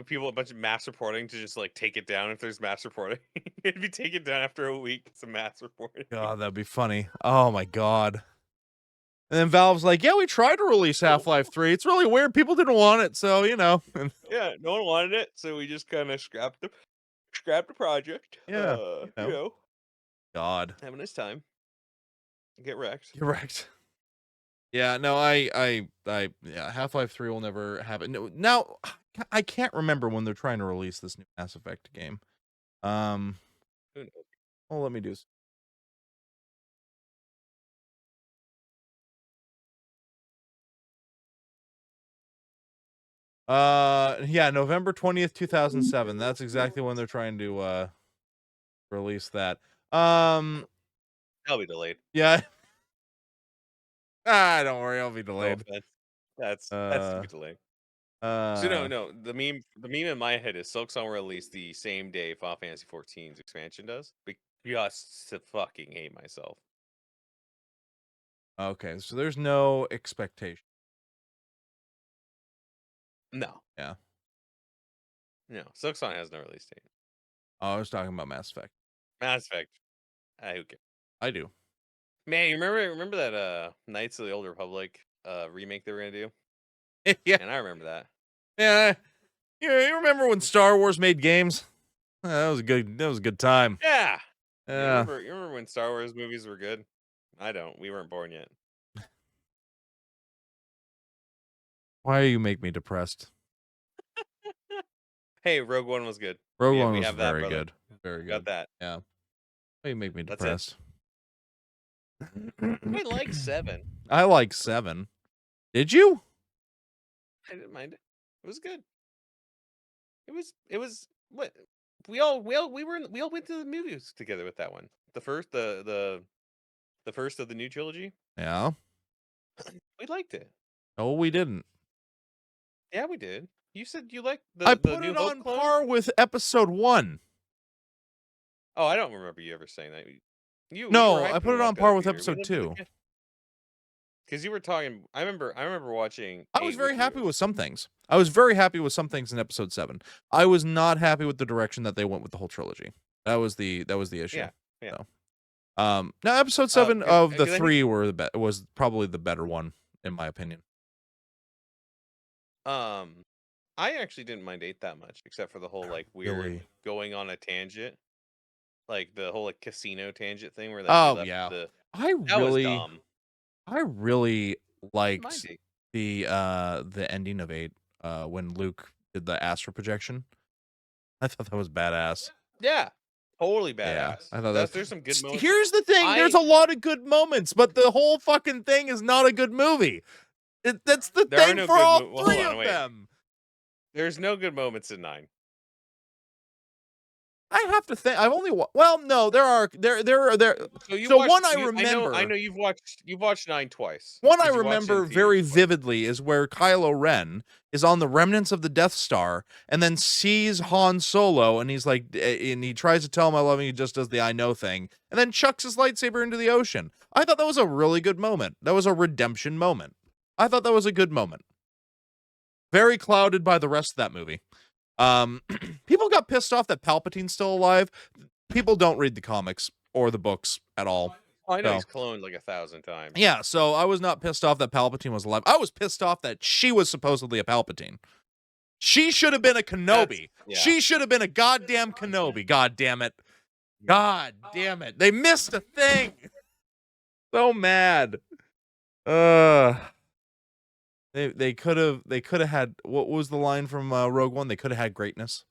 A: people a bunch of mass reporting to just like take it down if there's mass reporting. It'd be taken down after a week. It's a mass reporting.
B: God, that'd be funny. Oh my god. And then Valve's like, yeah, we tried to release Half-Life 3. It's really weird. People didn't want it, so
A: Yeah, no one wanted it, so we just kind of scrapped the project.
B: yeah, God.
A: Have a nice time. Get wrecked.
B: You're right. Yeah, no, yeah, Half-Life 3 will never happen. No, now I can't remember when they're trying to release this new Mass Effect game. Um,
A: Who knows?
B: well, let me do. Yeah, November 20th, 2007. That's exactly when they're trying to release that.
A: That'll be delayed.
B: Yeah. Don't worry, I'll be
A: No
B: delayed.
A: offense. That's to
B: Uh,
A: be delayed. So
B: uh,
A: no. The meme in my head is Silksong will release the same day Final Fantasy 14's expansion does. Just to fucking hate myself.
B: Okay, so there's no expectation.
A: No,
B: Yeah.
A: no. Silksong has no release date.
B: Oh, I was talking about Mass Effect.
A: Mass Effect. Who cares?
B: I do.
A: Man, you remember that Knights of the Old Republic remake they were gonna do?
B: Yeah.
A: And I remember that.
B: Yeah. You remember when Star Wars made games? That was a good time.
A: Yeah. Yeah,
B: Yeah.
A: you remember when Star Wars movies were good? I don't. We weren't born yet.
B: Why you make me depressed?
A: Hey, Rogue One was good.
B: Rogue One
A: We
B: was
A: have that,
B: very
A: brother.
B: good. Very
A: Got
B: good.
A: that.
B: Yeah. Why you make me
A: That's it.
B: depressed?
A: I like 7.
B: I like 7. Did you?
A: I didn't mind it. It was good. It was what we all went to the movies together with that one. The first of the new trilogy.
B: Yeah.
A: We liked it.
B: No, we didn't.
A: Yeah, we did. You said you liked
B: I
A: the
B: put
A: New
B: it
A: Hope
B: on
A: clone?
B: par with episode 1.
A: Oh, I don't remember you ever saying that. You were
B: No, I
A: hyping
B: put it
A: them
B: on
A: up in the
B: par with
A: theater. We
B: episode
A: lived in
B: 2.
A: the because you were talking. I remember watching
B: I was
A: 8
B: very
A: with
B: happy
A: you.
B: with some things. I was very happy with some things in episode 7. I was not happy with the direction that they went with the whole trilogy. That was the issue.
A: Yeah, yeah.
B: So, now episode 7 of the
A: Because I think
B: 3 was probably the better one in my opinion.
A: um, I actually didn't mind 8 that much, except for the whole like weird
B: Really?
A: going on a tangent, like the whole like casino tangent thing where like he
B: Oh
A: left
B: yeah.
A: the.
B: I
A: That was
B: really
A: dumb.
B: I really
A: I didn't mind
B: liked
A: 8.
B: the ending of 8 when Luke did the astral projection. I thought that was badass.
A: Yeah, totally
B: Yeah,
A: badass.
B: I thought that.
A: There's some good moments.
B: Here's the thing: there's
A: I
B: a lot of good moments, but the whole fucking thing is not a good movie. That's the
A: There are
B: thing
A: no
B: for
A: good.
B: all
A: Well, hold
B: three
A: on,
B: of
A: wait.
B: them.
A: There's no good moments in 9.
B: I have to think. I've only well, no, there are there.
A: So you
B: So
A: watched.
B: one I
A: I know
B: remember,
A: you've watched 9 twice
B: one I
A: because you watched it in
B: remember
A: theaters
B: very
A: twice.
B: vividly is where Kylo Ren is on the remnants of the Death Star and then sees Han Solo and he's like, and he tries to tell him I love him. He just does the I know thing and then chucks his lightsaber into the ocean. I thought that was a really good moment. That was a redemption moment. I thought that was a good moment. Very clouded by the rest of that movie. People got pissed off that Palpatine's still alive. People don't read the comics or the books at all.
A: Oh, I know
B: So,
A: he's cloned like 1,000 times.
B: yeah, so I was not pissed off that Palpatine was alive. I was pissed off that she was supposedly a Palpatine. She should have been a Kenobi.
A: Yeah.
B: She should have been a goddamn Kenobi. God damn it. God damn it. They missed a thing. So mad. They could have had, what was the line from Rogue One? They could have had greatness.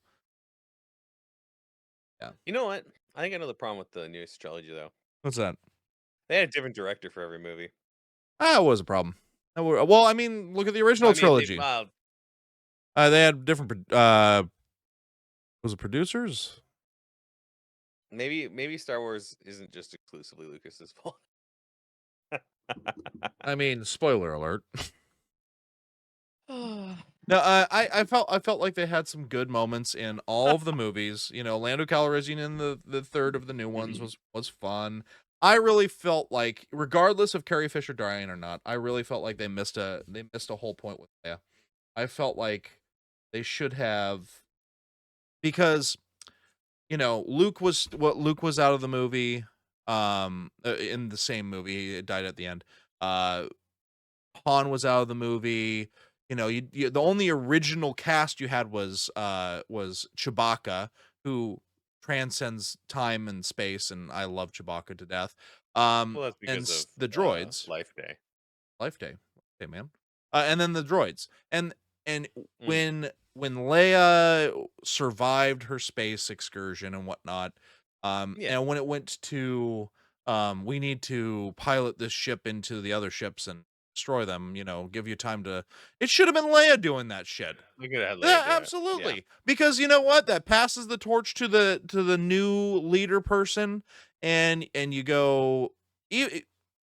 B: Yeah.
A: You know what? I think I know the problem with the newest trilogy though.
B: What's that?
A: They had a different director for every movie.
B: That was a problem. Well, I mean, look at the original
A: I mean,
B: trilogy. They had different was it producers?
A: maybe Star Wars isn't just exclusively Lucas's fault.
B: I mean, spoiler alert.
A: Oh,
B: No, I felt like they had some good moments in all of the movies. You know, Lando Calrissian in the third of the new ones was fun. I really felt like, regardless of Carrie Fisher dying or not, I really felt like they missed a whole point with Leia. I felt like they should have, because Luke was out of the movie, in the same movie. He died at the end. Han was out of the movie. The only original cast you had was Chewbacca, who transcends time and space, and I love Chewbacca to death.
A: well, that's
B: And
A: because of
B: the droids,
A: Life Day.
B: Life Day, hey man, and then the droids, and
A: Mm.
B: when Leia survived her space excursion and whatnot,
A: Yeah,
B: and when it went to, we need to pilot this ship into the other ships and destroy them, give you time to, it should have been Leia doing that shit.
A: we could have had
B: Yeah,
A: Leia do it.
B: absolutely.
A: Yeah.
B: Because you know what? That passes the torch to the new leader person, and you go, you,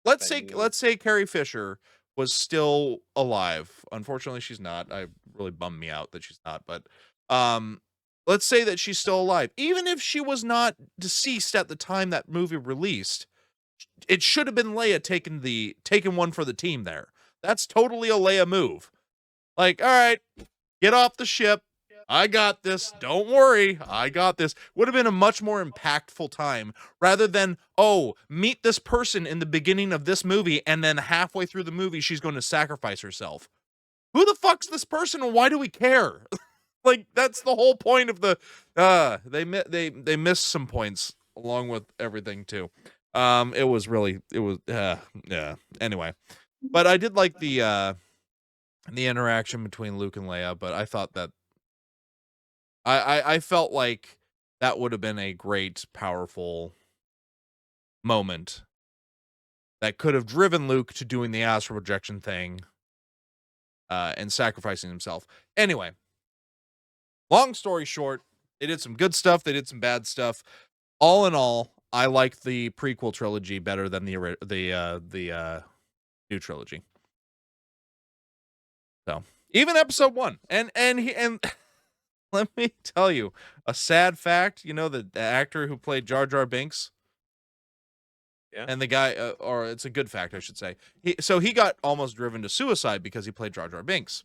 B: let's say Carrie Fisher was still alive. Unfortunately, she's not. I really bummed me out that she's not. But let's say that she's still alive. Even if she was not deceased at the time that movie released, it should have been Leia taking one for the team there. That's totally a Leia move. Like, all right, get off the ship. I got this. Don't worry. I got this. Would have been a much more impactful time rather than, oh, meet this person in the beginning of this movie and then halfway through the movie she's going to sacrifice herself. Who the fuck's this person and why do we care? Like that's the whole point of the they missed some points along with everything too. Yeah. Anyway, but I did like the interaction between Luke and Leia, but I thought that I felt like that would have been a great, powerful moment that could have driven Luke to doing the astral projection thing and sacrificing himself. Anyway, long story short, they did some good stuff. They did some bad stuff. All in all, I like the prequel trilogy better than the new trilogy. So even episode 1, and let me tell you a sad fact. You know the actor who played Jar Jar Binks,
A: Yeah.
B: and the guy, or it's a good fact, I should say. He got almost driven to suicide because he played Jar Jar Binks,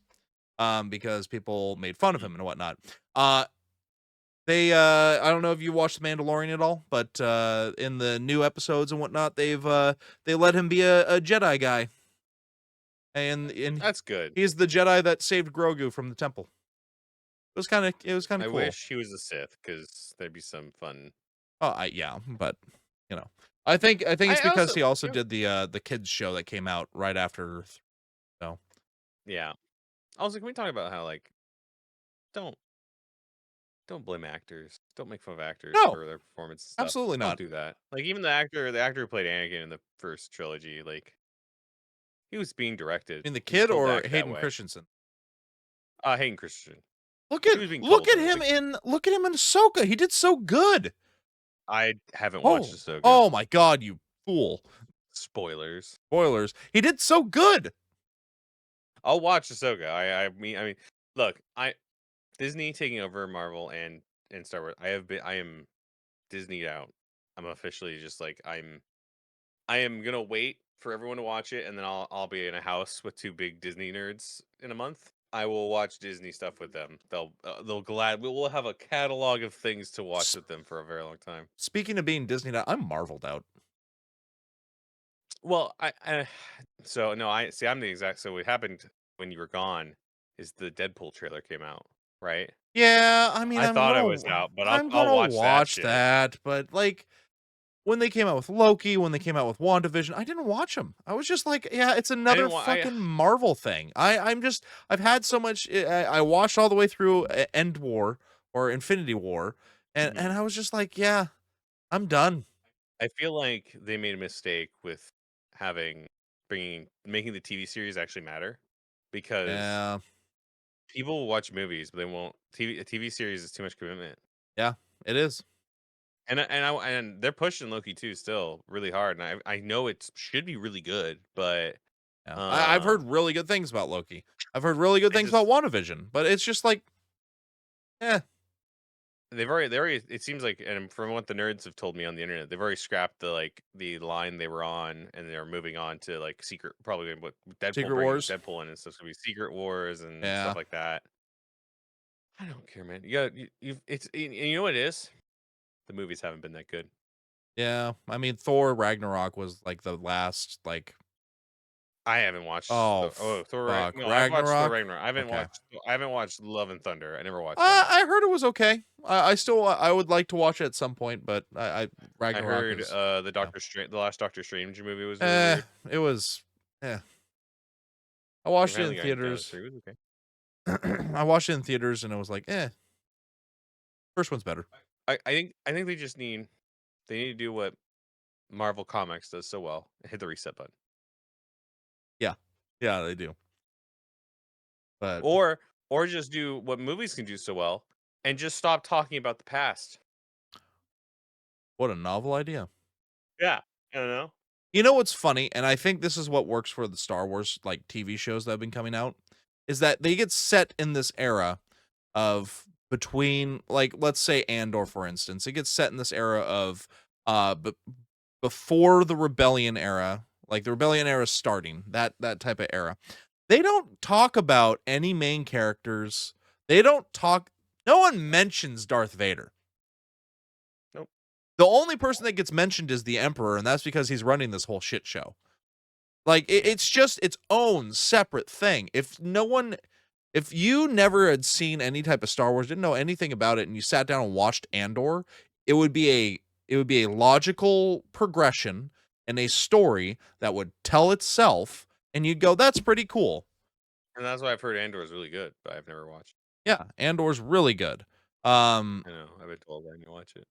B: because people made fun of him and whatnot. I don't know if you watched The Mandalorian at all, but in the new episodes and whatnot, they let him be a Jedi guy, and
A: That's good.
B: he's the Jedi that saved Grogu from the temple. It was kind of
A: I
B: cool.
A: wish he was a Sith because there'd be some fun.
B: Oh, yeah, but you know, I think it's
A: I
B: because
A: also,
B: he also
A: you know,
B: did the kids show that came out right after. So
A: yeah. Also, can we talk about how like don't don't blame actors. Don't make fun of actors
B: no,
A: for their performance and stuff.
B: absolutely
A: Don't
B: not.
A: do that. Like even the actor who played Anakin in the first trilogy, like he was being directed.
B: I mean, the
A: He was
B: kid
A: told to
B: or
A: act that
B: Hayden
A: way.
B: Christensen.
A: Hayden Christensen.
B: Look
A: He
B: at
A: was being
B: look
A: told
B: at
A: to.
B: him in look at him in Ahsoka. He did so good.
A: I haven't watched
B: Oh,
A: Ahsoka.
B: oh my God, you fool!
A: Spoilers.
B: Spoilers. He did so good.
A: I'll watch Ahsoka. I mean, look, Disney taking over Marvel and Star Wars. I am Disneyed out. I'm officially just like I am gonna wait for everyone to watch it, and then I'll be in a house with two big Disney nerds in a month. I will watch Disney stuff with them. We'll have a catalog of things to watch
B: S-
A: with them for a very long time.
B: Speaking of being Disney, I'm marveled out.
A: Well, I so no, I see. I'm the exact. So what happened when you were gone is the Deadpool trailer came out, right?
B: Yeah, I mean,
A: I thought I was out, but I'll
B: I'm
A: I'll
B: gonna
A: watch that
B: watch
A: shit.
B: that, but like when they came out with Loki, when they came out with WandaVision, I didn't watch them. I was just like, yeah, it's
A: I
B: another
A: didn't want.
B: fucking Marvel thing. I've had so much. I watched all the way through End War or Infinity War, and
A: Mhm.
B: I was just like, yeah, I'm done.
A: I feel like they made a mistake with having bringing making the TV series actually matter because
B: Yeah,
A: people will watch movies, but they won't. A TV series is too much commitment.
B: yeah, it is.
A: And they're pushing Loki too still really hard, and I know it should be really good, but
B: Yeah, I've heard
A: um,
B: really good things about Loki. I've heard really good
A: I
B: things about
A: just
B: WandaVision, but it's just like, eh,
A: they already it seems like, and from what the nerds have told me on the internet, they've already scrapped the line they were on, and they're moving on to like secret, probably what Deadpool
B: Secret
A: bringing
B: Wars.
A: Deadpool in and stuff's gonna be Secret Wars and stuff
B: Yeah,
A: like that. I don't care, man. And you know what it is? The movies haven't been that good.
B: yeah. I mean, Thor Ragnarok was like the last, like,
A: I haven't watched
B: oh
A: Thor.
B: fuck,
A: No, I've watched Thor
B: Ragnarok.
A: Ragnarok.
B: Okay.
A: I haven't watched Love and Thunder. I never watched that.
B: I heard it was okay. I still I would like to watch it at some point, but I
A: I
B: Ragnarok
A: heard
B: is yeah.
A: The last Doctor Strange movie was really
B: Eh,
A: weird.
B: it was eh. I
A: They
B: watched it
A: finally
B: in
A: got into the
B: theaters.
A: story. It was okay.
B: I watched it in theaters and it was like, eh, first one's better.
A: I think they need to do what Marvel Comics does so well. Hit the reset button.
B: Yeah. Yeah, they do. But
A: Or just do what movies can do so well and just stop talking about the past.
B: what a novel idea.
A: Yeah. I don't know.
B: You know what's funny, and I think this is what works for the Star Wars like TV shows that have been coming out, is that they get set in this era of between, like, let's say Andor for instance. It gets set in this era of before the Rebellion era, like the Rebellion era starting, that type of era, they don't talk about any main characters. They don't talk. No one mentions Darth Vader.
A: Nope.
B: The only person that gets mentioned is the Emperor, and that's because he's running this whole shit show. Like
A: Yeah.
B: it's just its own separate thing. If you never had seen any type of Star Wars, didn't know anything about it, and you sat down and watched Andor, it would be a logical progression and a story that would tell itself, and you'd go, "That's pretty cool."
A: And that's why I've heard Andor is really good, but I've never watched.
B: Yeah, Andor's really good.
A: I know. I've been told I need to watch it.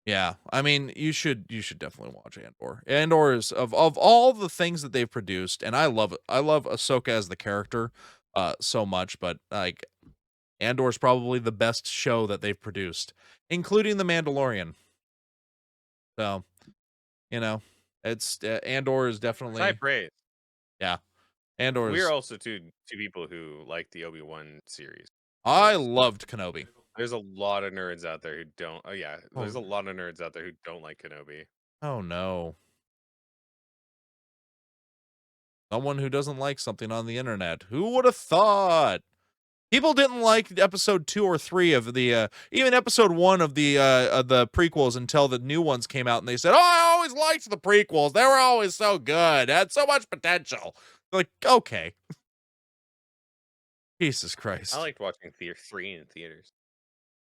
B: Yeah, I mean, you should definitely watch Andor. Andor is of all the things that they've produced, and I love Ahsoka as the character, so much, but like Andor's probably the best show that they've produced, including The Mandalorian. So, you know, it's Andor is
A: It's high
B: definitely,
A: praise.
B: yeah. Andor
A: We're
B: is.
A: also two people who like the Obi-Wan series the
B: I
A: most.
B: loved Kenobi.
A: There's a lot of nerds out there who don't. Oh yeah,
B: Oh,
A: there's a lot of nerds out there who don't like Kenobi.
B: oh no. Someone who doesn't like something on the internet. Who would have thought? People didn't like episode 2 or 3 of the even episode 1 of the prequels until the new ones came out, and they said, "Oh, I always liked the prequels. They were always so good. They had so much potential." Like, okay. Jesus
A: I
B: Christ.
A: liked watching 3 in theaters.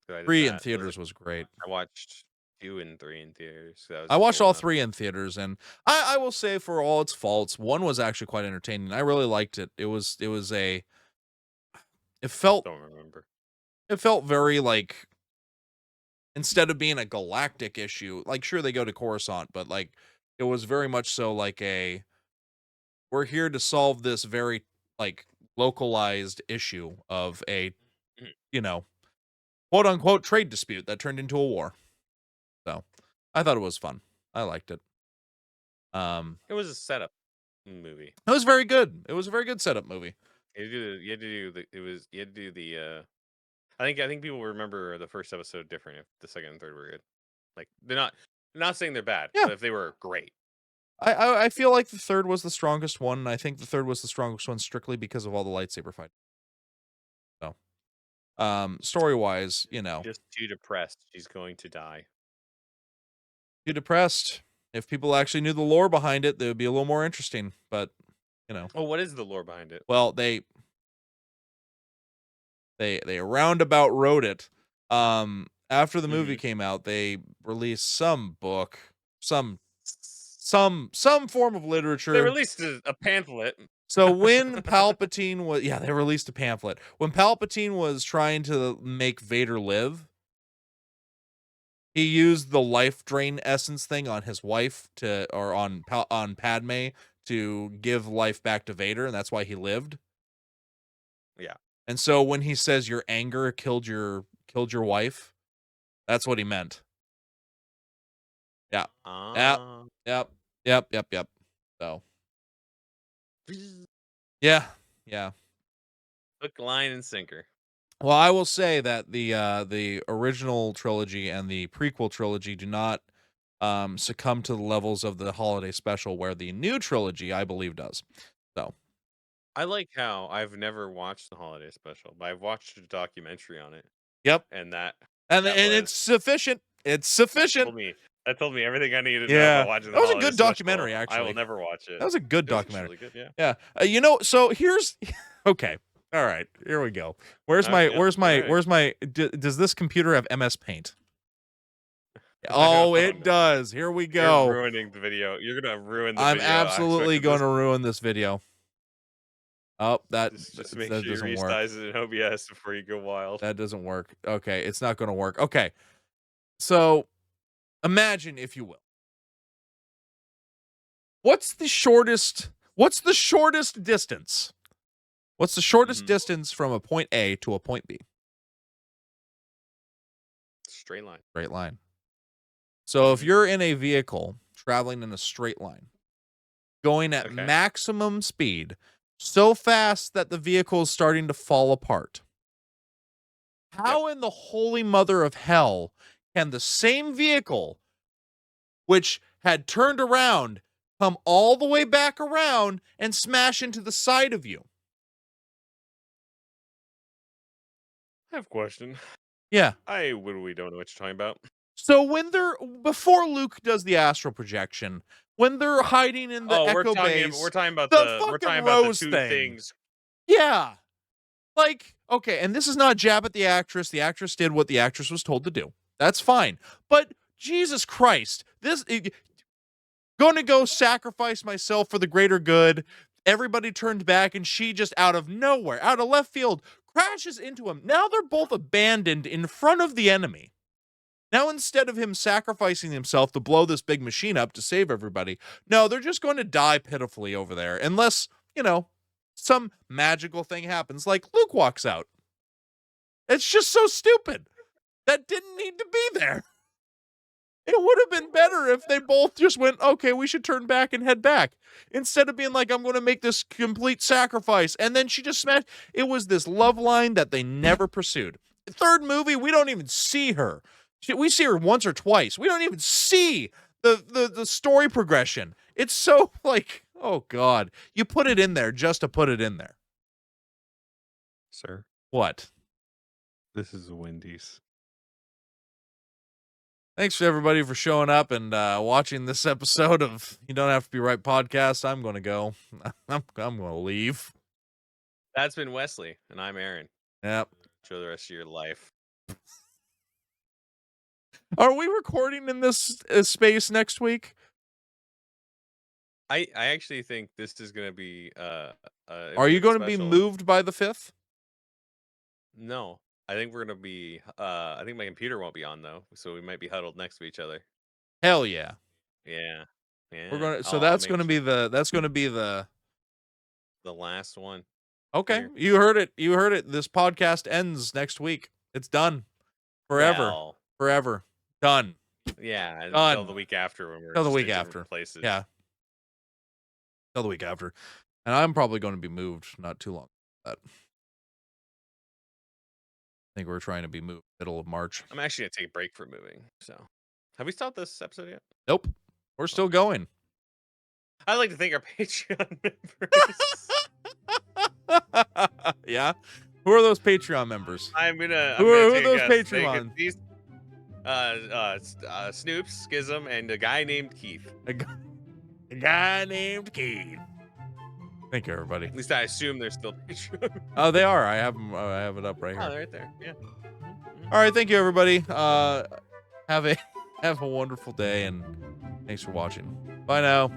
A: So I did
B: 3 in
A: that. Those are,
B: theaters was great.
A: I watched 2 and 3 in theaters. So that
B: I
A: was
B: watched
A: cool
B: all
A: enough.
B: 3 in theaters, and I will say, for all its faults, 1 was actually quite entertaining. I really liked it. It felt
A: Don't remember.
B: very like, instead of being a galactic issue, like sure they go to Coruscant, but like it was very much so like we're here to solve this very like localized issue of a,
A: Mhm.
B: you know, quote unquote trade dispute that turned into a war. So I thought it was fun. I liked it.
A: It was a setup movie.
B: It was very good. It was a very good setup movie.
A: You had to do the. It was you had to do the. I think people remember the first episode different if the second and third were good. Like they're not saying they're bad,
B: Yeah.
A: but if they were great.
B: I feel like the third was the strongest one, and I think the third was the strongest one strictly because of all the lightsaber fight. So, story wise,
A: Just too depressed. She's going to die.
B: too depressed. If people actually knew the lore behind it, they would be a little more interesting. But,
A: Oh, what is the lore behind it?
B: well, they roundabout wrote it. After the movie
A: Mhm.
B: came out, they released some book, some form of
A: They
B: literature.
A: released a pamphlet.
B: So when Palpatine was, yeah, they released a pamphlet. When Palpatine was trying to make Vader live, he used the life drain essence thing on his wife or on Padme to give life back to Vader, and that's why he lived.
A: Yeah.
B: And so when he says your anger killed your wife, that's what he meant. Yeah. Yep.
A: Ah.
B: Yep. Yep. Yep. Yep. So yeah. Yeah.
A: Hook, line, and sinker.
B: Well, I will say that the original trilogy and the prequel trilogy do not succumb to the levels of the holiday special, where the new trilogy, I believe, does. So,
A: I like how I've never watched the holiday special, but I've watched a documentary on it,
B: yep.
A: and that
B: And
A: that
B: it's
A: was
B: sufficient. It's sufficient.
A: told me that told me everything I needed to know
B: Yeah.
A: about watching
B: That
A: the
B: was a
A: holiday
B: good documentary,
A: special. I will
B: actually.
A: never watch it.
B: That was a good
A: It was actually
B: documentary.
A: really good, yeah.
B: Yeah. So here's okay. All right. Here we go. Where's my
A: Yep, alright.
B: where's my does this computer have MS Paint? Oh,
A: Oh,
B: it
A: no.
B: does. Here we
A: You're
B: go.
A: ruining the video. You're gonna ruin the
B: I'm
A: video. I
B: absolutely
A: expected
B: going
A: this.
B: to ruin this video. Oh,
A: Just make
B: that
A: sure you
B: doesn't work.
A: resize it in OBS before you go wild.
B: That doesn't work. Okay, it's not going to work. Okay. So, imagine, if you will. What's the shortest distance? What's the shortest
A: Mhm.
B: distance from a point A to a point B?
A: Straight line.
B: Straight line. So, if
A: Mhm.
B: you're in a vehicle traveling in a straight line, going at
A: Okay.
B: maximum speed, so fast that the vehicle is starting to fall apart, how in the holy mother of hell can the same vehicle, which had turned around, come all the way back around, and smash into the side of you.
A: I have a question.
B: Yeah.
A: I literally don't know what you're talking about.
B: So when before Luke does the astral projection, when they're hiding in the
A: Oh,
B: Echo
A: we're
B: base,
A: talking about
B: the
A: we're
B: fucking
A: talking about the
B: Rose
A: two
B: thing.
A: things.
B: Yeah. Like, okay, and this is not a jab at the actress. The actress did what the actress was told to do. That's fine. But Jesus Christ, gonna go sacrifice myself for the greater good. Everybody turned back, and she just out of nowhere, out of left field, crashes into him. Now they're both abandoned in front of the enemy. Now, instead of him sacrificing himself to blow this big machine up to save everybody, no, they're just going to die pitifully over there, unless, some magical thing happens, like Luke walks out. It's just so stupid. That didn't need to be there. It would have been better if they both just went, okay, we should turn back and head back. Instead of being like, I'm going to make this complete sacrifice. And then she just smashed. It was this love line that they never pursued. The third movie, we don't even see her. We see her once or twice. We don't even see the story progression. It's so like, oh God. You put it in there just to put it in there.
A: Sir,
B: What?
A: this is Wendy's.
B: Thanks for everybody for showing up and watching this episode of You Don't Have to Be Right podcast. I'm going to go. I'm going to leave.
A: That's been Wesley, and I'm Aaron.
B: Yep.
A: Enjoy the rest of your life.
B: Are we recording in this space next week?
A: I actually think this is going to be
B: Are you going to be moved by the 5th?
A: No. I think we're going to be I think my computer won't be on though, so we might be huddled next to each other.
B: Hell yeah.
A: Yeah. Yeah.
B: We're going to so that's going to be the
A: last one.
B: Okay.
A: Here.
B: You heard it. You heard it. This podcast ends next week. It's done. Forever.
A: Well,
B: Forever. Done.
A: Yeah,
B: Done.
A: until the week after when we're
B: Till the
A: just
B: week
A: in different
B: after.
A: places.
B: Yeah. Till the week after. And I'm probably going to be moved not too long. That. I think we're trying to be moved middle of March.
A: I'm actually going to take a break from moving. So, have we stopped this episode yet?
B: Nope. We're still going.
A: I'd like to thank our Patreon members.
B: Yeah. Who are those Patreon members?
A: Who
B: are those Patreon?
A: Snoops, Schism, and a guy named Keith.
B: A guy named Keith. Thank you, everybody.
A: At least I assume they're still Patreon.
B: Oh, they are. I have them. I have it up right here.
A: Oh, they're right there. Yeah.
B: All right. Thank you, everybody. Have a wonderful day, and thanks for watching. Bye now.